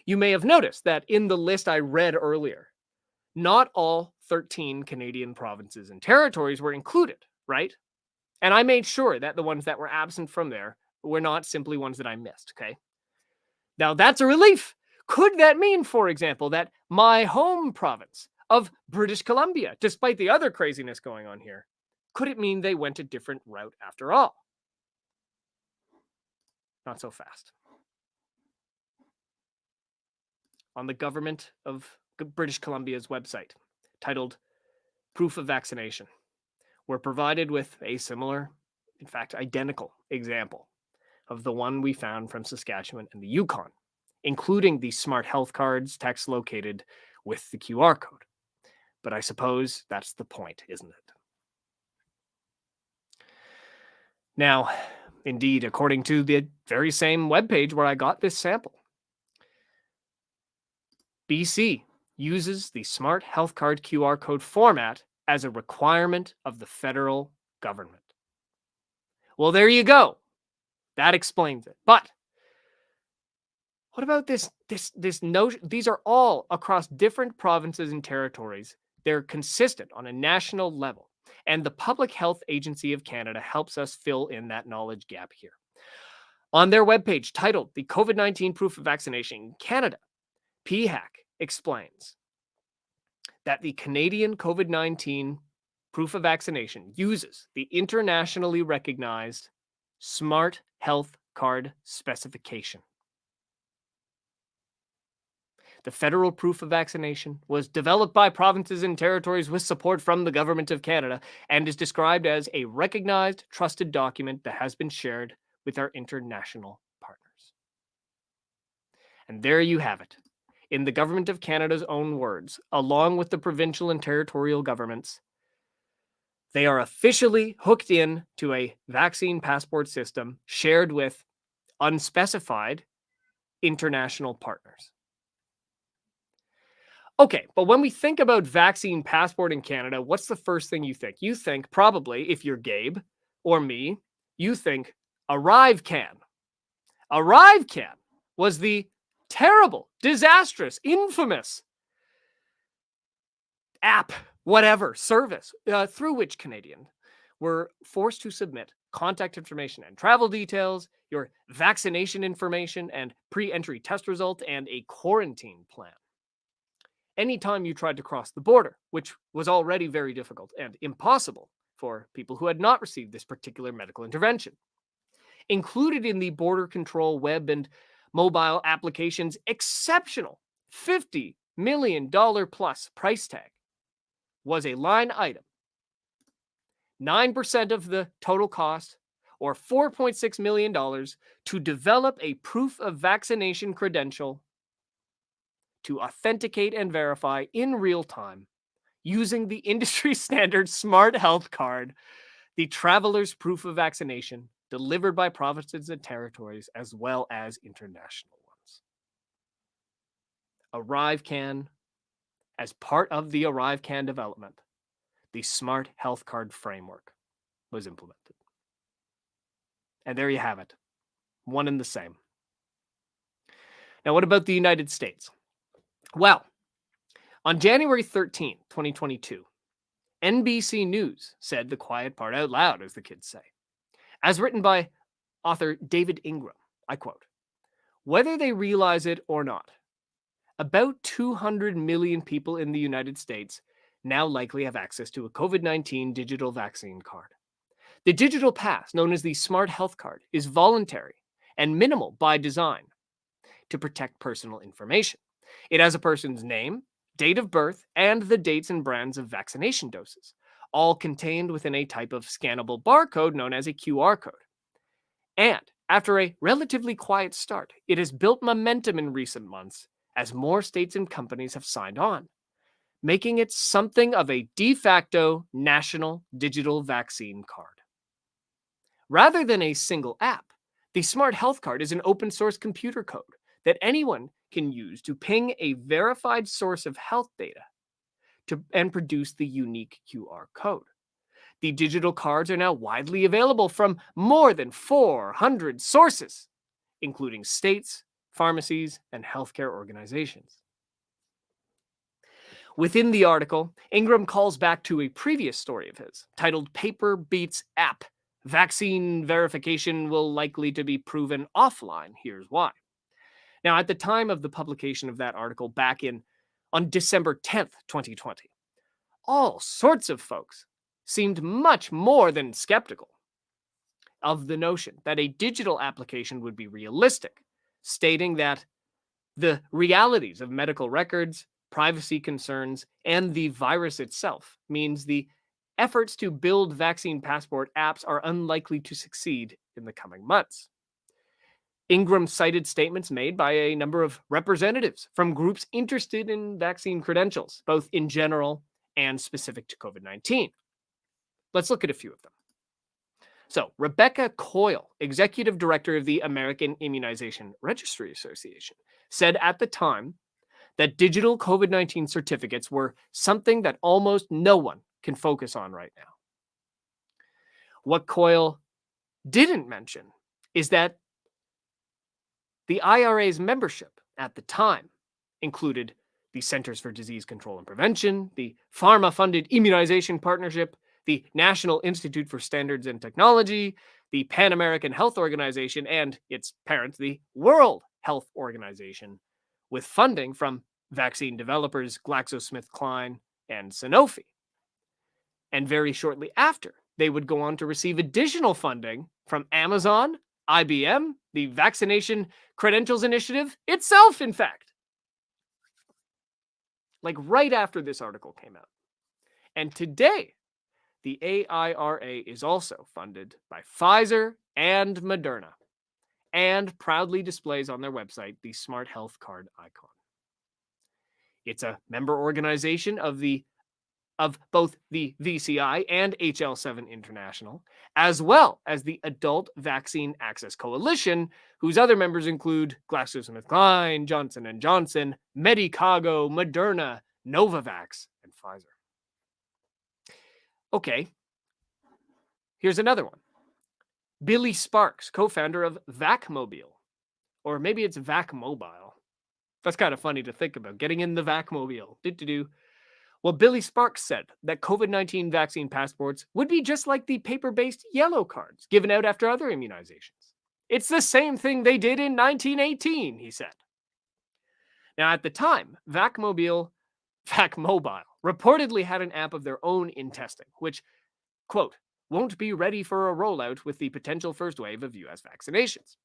you may have noticed that in the list I read earlier, not all 13 Canadian provinces and territories were included, right? And I made sure that the ones that were absent from there were not simply ones that I missed, okay? Now, that's a relief. Could that mean, for example, that my home province of British Columbia, despite the other craziness going on here, could it mean they went a different route after all? Not so fast. On the government of British Columbia's website, titled Proof of Vaccination, we're provided with a similar, in fact, identical example of the one we found from Saskatchewan and the Yukon, including the Smart Health cards text located with the QR code. But I suppose that's the point, isn't it? Now, indeed, according to the very same webpage where I got this sample, BC uses the Smart Health Card QR code format as a requirement of the federal government. Well, there you go. That explains it. But what about this notion? These are all across different provinces and territories. They're consistent on a national level. And the Public Health Agency of Canada helps us fill in that knowledge gap here. On their webpage titled The COVID-19 Proof of Vaccination in Canada, PHAC explains that the Canadian COVID-19 proof of vaccination uses the internationally recognized Smart Health Card specification. The federal proof of vaccination was developed by provinces and territories with support from the Government of Canada and is described as a recognized, trusted document that has been shared with our international partners. And there you have it. In the Government of Canada's own words, along with the provincial and territorial governments, they are officially hooked in to a vaccine passport system shared with unspecified international partners. Okay, but when we think about vaccine passport in Canada, what's the first thing you think? You think probably, if you're Gabe or me, you think ArriveCan. ArriveCan was the terrible, disastrous, infamous app, whatever, service through which Canadians were forced to submit contact information and travel details, your vaccination information and pre-entry test result, and a quarantine plan. Anytime you tried to cross the border, which was already very difficult and impossible for people who had not received this particular medical intervention. Included in the border control web and mobile application's exceptional $50 million plus price tag was a line item. 9% of the total cost, or $4.6 million, to develop a proof of vaccination credential to authenticate and verify in real time using the industry standard Smart Health Card, the traveler's proof of vaccination delivered by provinces and territories as well as international ones. ArriveCan, as part of the ArriveCan development, the Smart Health Card framework was implemented. And there you have it, one and the same. Now, what about the United States? Well, on January 13th, 2022, NBC News said the quiet part out loud, as the kids say. As written by author David Ingram, I quote, Whether they realize it or not, about 200 million people in the United States now likely have access to a COVID-19 digital vaccine card. The digital pass, known as the Smart Health Card, is voluntary and minimal by design to protect personal information. It has a person's name, date of birth, and the dates and brands of vaccination doses, all contained within a type of scannable barcode known as a QR code. And after a relatively quiet start, it has built momentum in recent months as more states and companies have signed on, making it something of a de facto national digital vaccine card. Rather than a single app, the Smart Health Card is an open source computer code that anyone can use to ping a verified source of health data and produce the unique QR code. The digital cards are now widely available from more than 400 sources, including states, pharmacies, and healthcare organizations. Within the article, Ingram calls back to a previous story of his, titled Paper Beats App. Vaccine verification will likely to be proven offline. Here's why. Now, at the time of the publication of that article on December 10th, 2020, all sorts of folks seemed much more than skeptical of the notion that a digital application would be realistic, stating that the realities of medical records, privacy concerns, and the virus itself means the efforts to build vaccine passport apps are unlikely to succeed in the coming months. Ingram cited statements made by a number of representatives from groups interested in vaccine credentials, both in general and specific to COVID-19. Let's look at a few of them. So, Rebecca Coyle, executive director of the American Immunization Registry Association, said at the time that digital COVID-19 certificates were something that almost no one can focus on right now. What Coyle didn't mention is that the IRA's membership at the time included the Centers for Disease Control and Prevention, the pharma-funded Immunization Partnership, the National Institute for Standards and Technology, the Pan American Health Organization, and its parent, the World Health Organization, with funding from vaccine developers GlaxoSmithKline and Sanofi. And very shortly after, they would go on to receive additional funding from Amazon, IBM, the Vaccination Credentials Initiative itself, in fact. Like right after this article came out. And today, the AIRA is also funded by Pfizer and Moderna, and proudly displays on their website the Smart Health Card icon. It's a member organization of both the VCI and HL7 International, as well as the Adult Vaccine Access Coalition, whose other members include GlaxoSmithKline, Johnson & Johnson, Medicago, Moderna, Novavax, and Pfizer. Okay, here's another one. Billy Sparks, co-founder of VacMobile, or maybe it's VacMobile. That's kind of funny to think about, getting in the VacMobile. Well, Billy Sparks said that COVID-19 vaccine passports would be just like the paper-based yellow cards given out after other immunizations. It's the same thing they did in 1918, he said. Now, at the time, VacMobile reportedly had an app of their own in testing, which, quote, won't be ready for a rollout with the potential first wave of US vaccinations.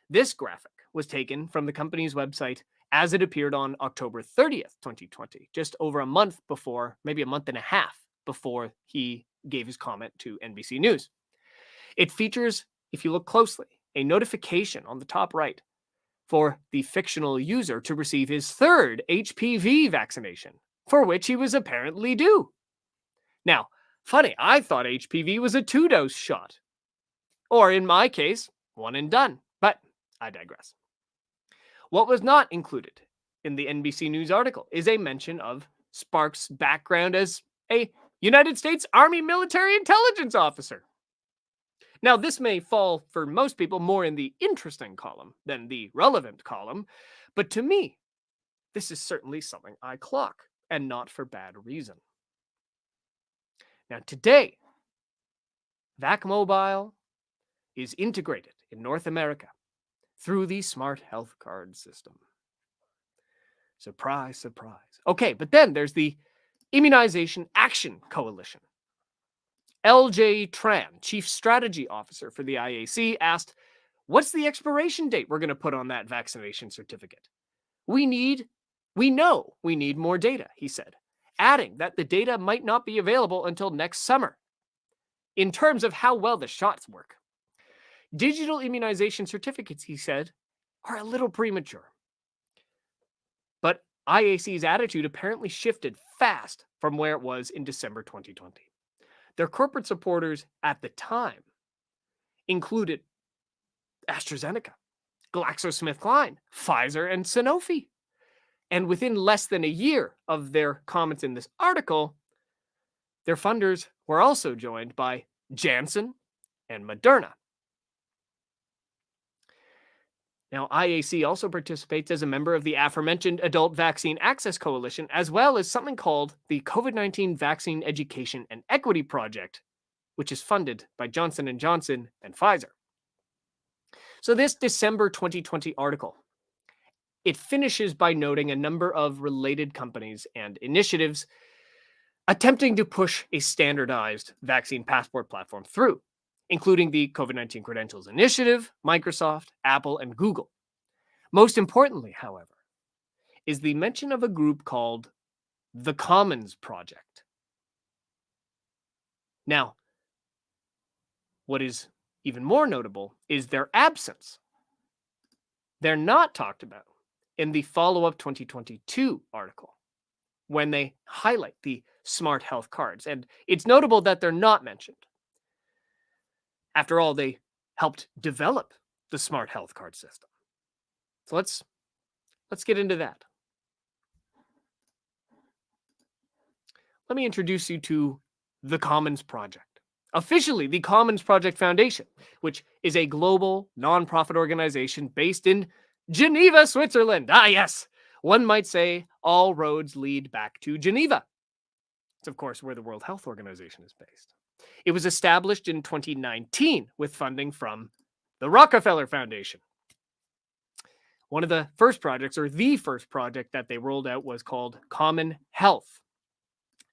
This graphic was taken from the company's website as it appeared on October 30th, 2020, just over a month before, maybe a month and a half before he gave his comment to NBC News. It features, if you look closely, a notification on the top right for the fictional user to receive his third HPV vaccination, for which he was apparently due. Now, funny, I thought HPV was a 2-dose shot. Or in my case, one and done, but I digress. What was not included in the NBC News article is a mention of Sparks' background as a United States Army military intelligence officer. Now, this may fall for most people more in the interesting column than the relevant column, but to me, this is certainly something I clock, and not for bad reason. Now, today, VacMobile is integrated in North America through the smart health card system. Surprise, surprise. Okay, but then there's the Immunization Action Coalition. LJ Tran, Chief Strategy Officer for the IAC, asked, "What's the expiration date we're going to put on that vaccination certificate? We know we need more data," he said, adding that the data might not be available until next summer. In terms of how well the shots work, digital immunization certificates, he said, are a little premature. But IAC's attitude apparently shifted fast from where it was in December 2020. Their corporate supporters at the time included AstraZeneca, GlaxoSmithKline, Pfizer, and Sanofi. And within less than a year of their comments in this article, their funders were also joined by Janssen and Moderna. Now, IAC also participates as a member of the aforementioned Adult Vaccine Access Coalition, as well as something called the COVID-19 Vaccine Education and Equity Project, which is funded by Johnson & Johnson and Pfizer. So this December 2020 article, it finishes by noting a number of related companies and initiatives attempting to push a standardized vaccine passport platform through, including the COVID-19 Credentials Initiative, Microsoft, Apple, and Google. Most importantly, however, is the mention of a group called the Commons Project. Now, what is even more notable is their absence. They're not talked about in the follow-up 2022 article when they highlight the smart health cards. And it's notable that they're not mentioned. After all, they helped develop the smart health card system. So let's get into that. Let me introduce you to the Commons Project. Officially, the Commons Project Foundation, which is a global nonprofit organization based in Geneva, Switzerland. Ah, yes, one might say all roads lead back to Geneva. It's, of course, where the World Health Organization is based. It was established in 2019 with funding from the Rockefeller Foundation. One of the first projects, or the first project that they rolled out, was called Common Health,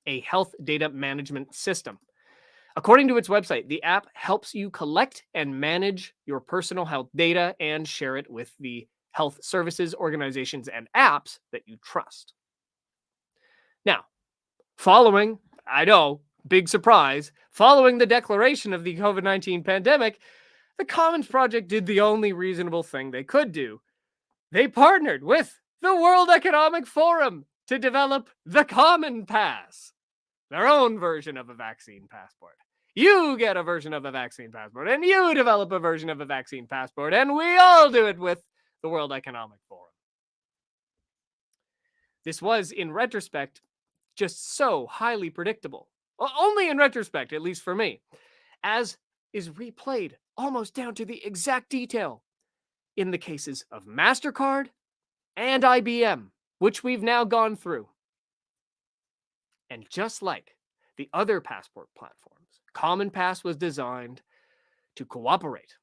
a health data management system. According to its website, the app helps you collect and manage your personal health data and share it with the health services, organizations, and apps that you trust. Now, following, I know, big surprise, following the declaration of the COVID-19 pandemic, the Commons Project did the only reasonable thing they could do. They partnered with the World Economic Forum to develop the Common Pass, their own version of a vaccine passport. You get a version of a vaccine passport, and you develop a version of a vaccine passport, and we all do it with the World Economic Forum. This was, in retrospect, just so highly predictable. Well, only in retrospect, at least for me, as is replayed almost down to the exact detail in the cases of MasterCard and IBM, which we've now gone through. And just like the other passport platforms, Common Pass was designed to cooperate,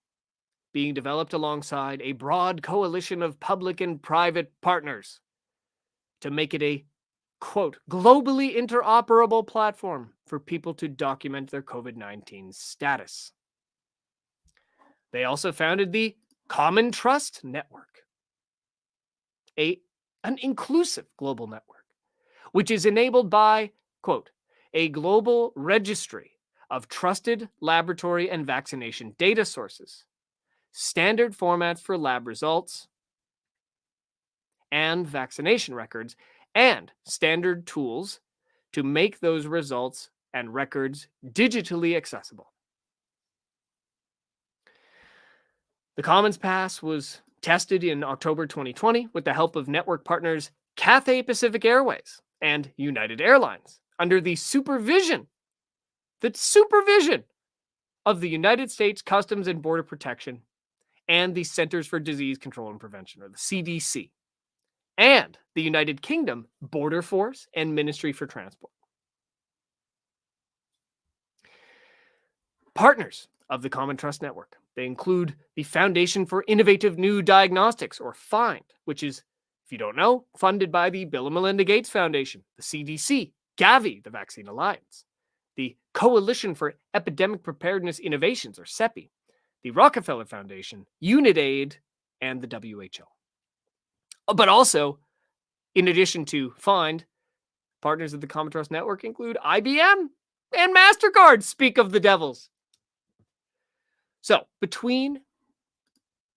being developed alongside a broad coalition of public and private partners to make it a, quote, globally interoperable platform for people to document their COVID-19 status. They also founded the Common Trust Network, an inclusive global network, which is enabled by, quote, a global registry of trusted laboratory and vaccination data sources, standard formats for lab results and vaccination records, and standard tools to make those results and records digitally accessible. The Commons Pass was tested in October 2020 with the help of network partners Cathay Pacific Airways and United Airlines under the supervision of the United States Customs and Border Protection and the Centers for Disease Control and Prevention, or the CDC, and the United Kingdom Border Force and Ministry for Transport. Partners of the Common Trust Network They include the Foundation for Innovative New Diagnostics, or FIND, which is, if you don't know, funded by the Bill and Melinda Gates Foundation, the CDC, Gavi, the Vaccine Alliance, the Coalition for Epidemic Preparedness Innovations, or CEPI, the Rockefeller Foundation, UnitAid, and the WHO. But also, in addition to FIND, partners of the Common Trust Network include IBM and MasterCard, speak of the devils. So, between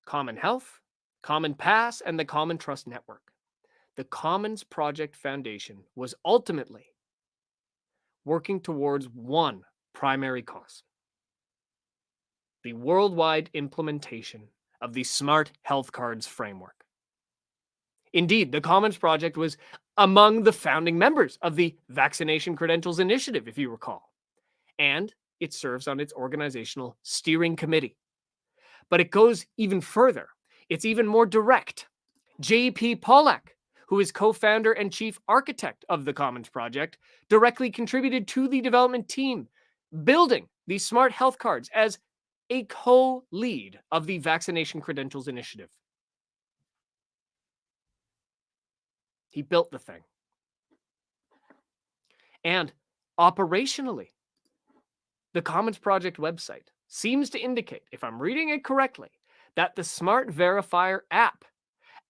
Common Health, Common Pass, and the Common Trust Network, the Commons Project Foundation was ultimately working towards one primary cause: the worldwide implementation of the Smart Health Cards framework. Indeed, the Commons Project was among the founding members of the Vaccination Credentials Initiative, if you recall, and it serves on its organizational steering committee. But it goes even further. It's even more direct. J.P. Pollack, who is co-founder and chief architect of the Commons Project, directly contributed to the development team, building the Smart Health Cards as a co-lead of the Vaccination Credentials Initiative. He built the thing. And operationally, the Commons Project website seems to indicate, if I'm reading it correctly, that the Smart Verifier app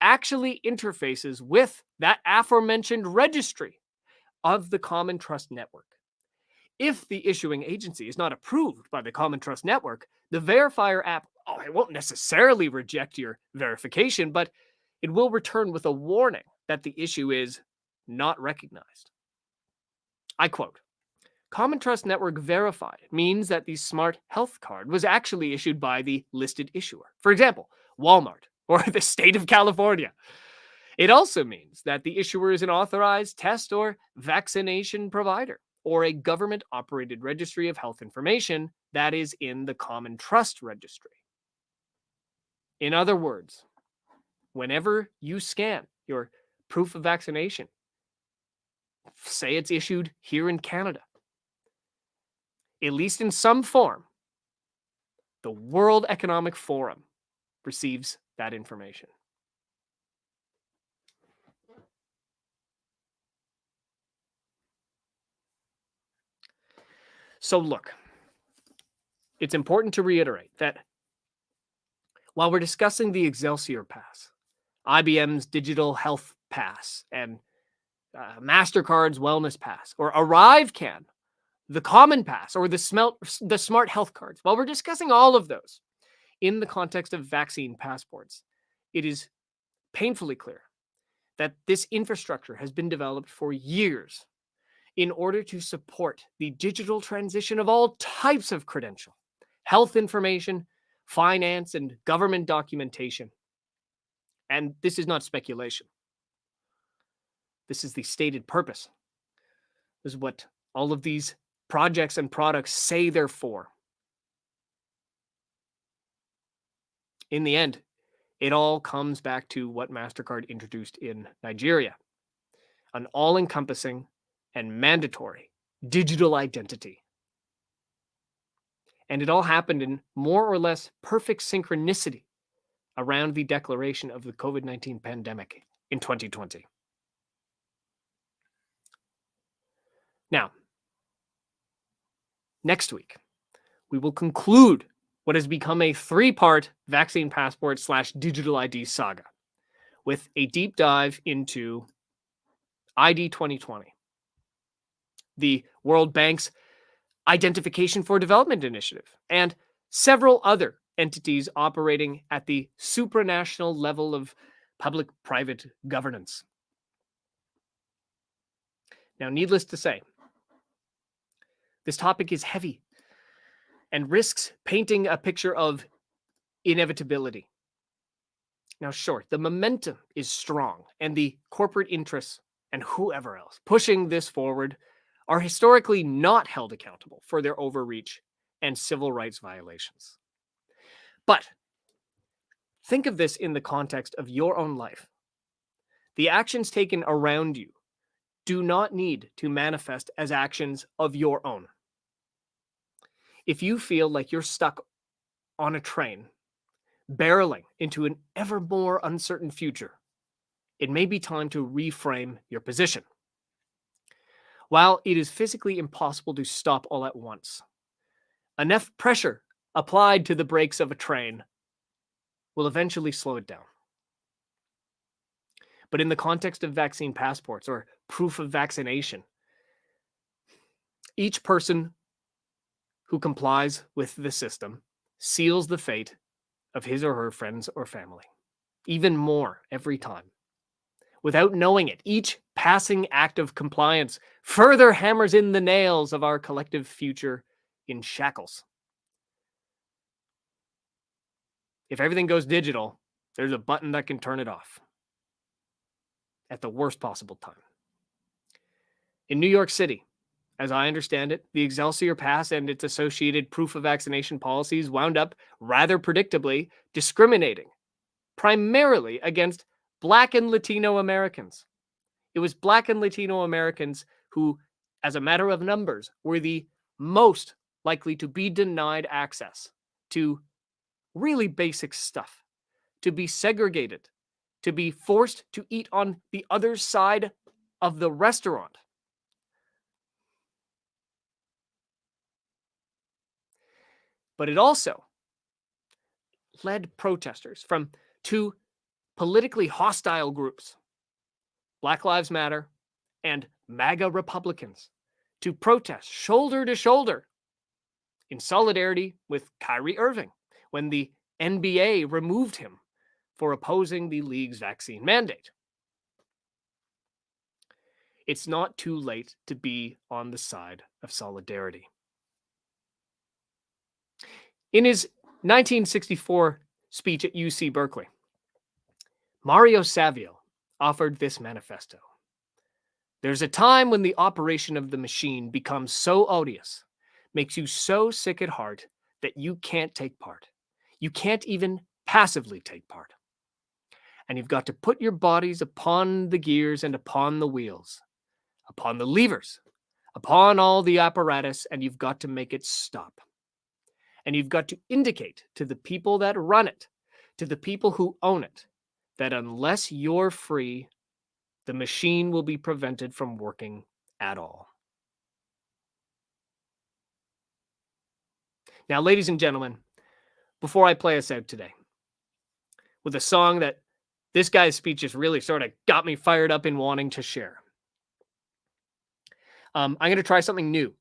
actually interfaces with that aforementioned registry of the Common Trust Network. If the issuing agency is not approved by the Common Trust Network, the Verifier app, it won't necessarily reject your verification, but it will return with a warning that the issue is not recognized. I quote, "Common Trust Network verified means that the Smart Health Card was actually issued by the listed issuer. For example, Walmart or the state of California. It also means that the issuer is an authorized test or vaccination provider, or a government-operated registry of health information that is in the Common Trust Registry." In other words, whenever you scan your proof of vaccination, say it's issued here in Canada, at least in some form, the World Economic Forum receives that information. So look, it's important to reiterate that while we're discussing the Excelsior Pass, IBM's Digital Health Pass, and MasterCard's Wellness Pass, or ArriveCan, the Common Pass, or the Smart Health Cards, while we're discussing all of those in the context of vaccine passports, it is painfully clear that this infrastructure has been developed for years in order to support the digital transition of all types of credential, health information, finance, and government documentation. And this is not speculation. This is the stated purpose. This is what all of these projects and products say they're for. In the end, it all comes back to what MasterCard introduced in Nigeria: an all-encompassing and mandatory digital identity. And it all happened in more or less perfect synchronicity around the declaration of the COVID-19 pandemic in 2020. Now, next week, we will conclude what has become a 3-part vaccine passport / digital ID saga with a deep dive into ID 2020, the World Bank's Identification for Development Initiative, and several other entities operating at the supranational level of public-private governance. Now, needless to say, this topic is heavy and risks painting a picture of inevitability. Now, sure, the momentum is strong, and the corporate interests and whoever else pushing this forward are historically not held accountable for their overreach and civil rights violations. But think of this in the context of your own life. The actions taken around you do not need to manifest as actions of your own. If you feel like you're stuck on a train, barreling into an ever more uncertain future, it may be time to reframe your position. While it is physically impossible to stop all at once, enough pressure applied to the brakes of a train will eventually slow it down. But in the context of vaccine passports or proof of vaccination, each person who complies with the system seals the fate of his or her friends or family, even more every time. Without knowing it, each passing act of compliance further hammers in the nails of our collective future in shackles. If everything goes digital, there's a button that can turn it off at the worst possible time. In New York City, as I understand it, the Excelsior Pass and its associated proof of vaccination policies wound up rather predictably discriminating primarily against Black and Latino Americans. It was Black and Latino Americans who, as a matter of numbers, were the most likely to be denied access to really basic stuff, to be segregated, to be forced to eat on the other side of the restaurant. But it also led protesters from two politically hostile groups, Black Lives Matter and MAGA Republicans, to protest shoulder to shoulder in solidarity with Kyrie Irving when the NBA removed him for opposing the league's vaccine mandate. It's not too late to be on the side of solidarity. In his 1964 speech at UC Berkeley, Mario Savio offered this manifesto. There's a time when the operation of the machine becomes so odious, makes you so sick at heart that you can't take part. You can't even passively take part. And you've got to put your bodies upon the gears and upon the wheels, upon the levers, upon all the apparatus, and you've got to make it stop. And you've got to indicate to the people that run it, to the people who own it, that unless you're free, the machine will be prevented from working at all. Now, ladies and gentlemen, before I play us out today, with a song that this guy's speech has really sort of got me fired up in wanting to share, I'm going to try something new.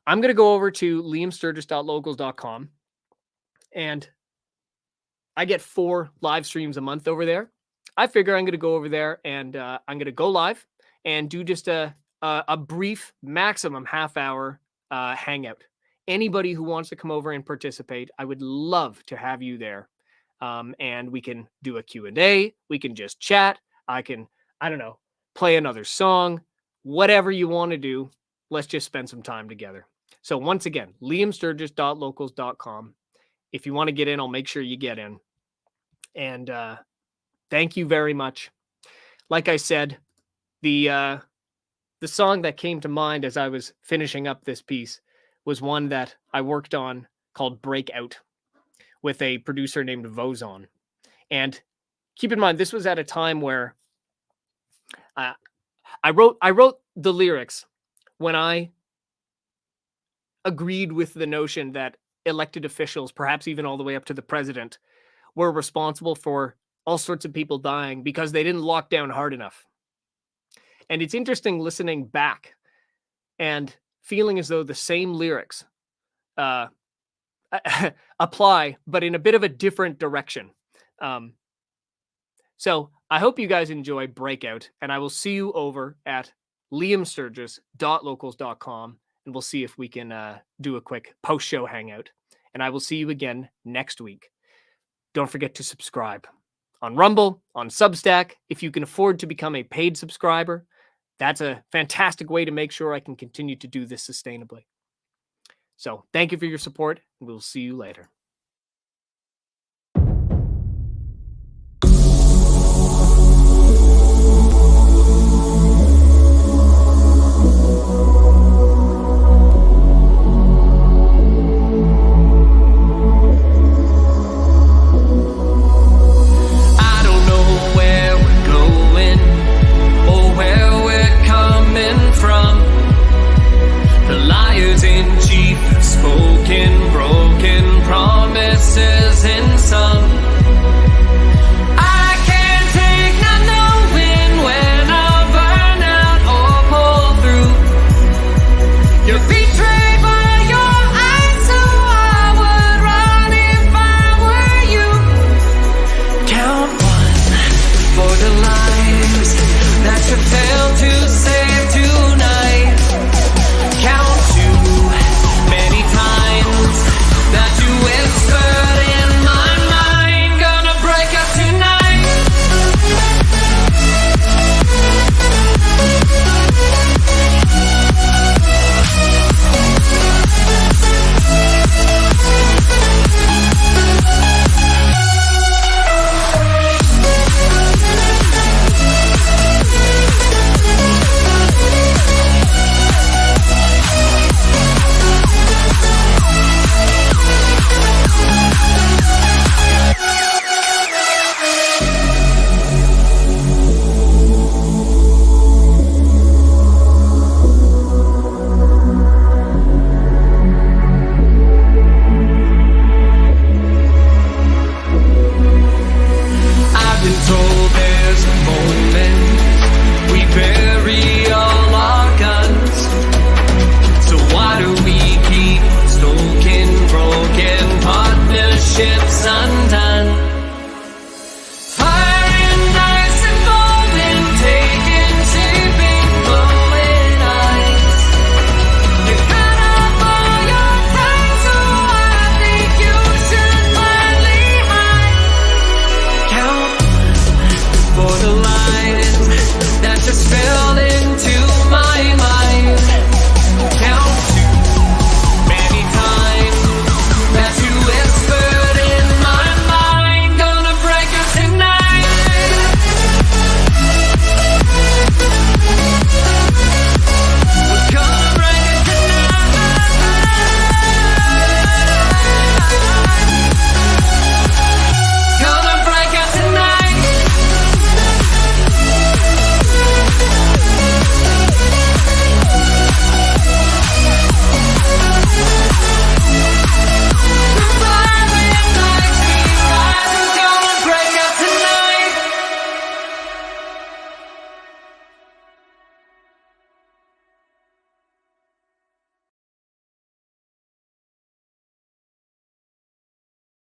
I'm going to go over to liamsturgess.locals.com, and I get 4 live streams a month over there. I figure I'm going to go over there and I'm going to go live and do just a brief, maximum half-hour hangout. Anybody who wants to come over and participate, I would love to have you there. And we can do a Q&A. We can just chat. I can, play another song. Whatever you want to do, let's just spend some time together. So once again, liamsturgess.locals.com. If you want to get in, I'll make sure you get in. And thank you very much. Like I said, the song that came to mind as I was finishing up this piece was one that I worked on called Breakout with a producer named Vozon. And keep in mind, this was at a time where I wrote the lyrics when I agreed with the notion that elected officials, perhaps even all the way up to the president, were responsible for all sorts of people dying because they didn't lock down hard enough. And it's interesting listening back and feeling as though the same lyrics apply, but in a bit of a different direction. So I hope you guys enjoy Breakout, and I will see you over at liamsturgess.locals.com, and we'll see if we can do a quick post-show hangout. And I will see you again next week. Don't forget to subscribe on Rumble, on Substack. If you can afford to become a paid subscriber, that's a fantastic way to make sure I can continue to do this sustainably. So thank you for your support, and we'll see you later.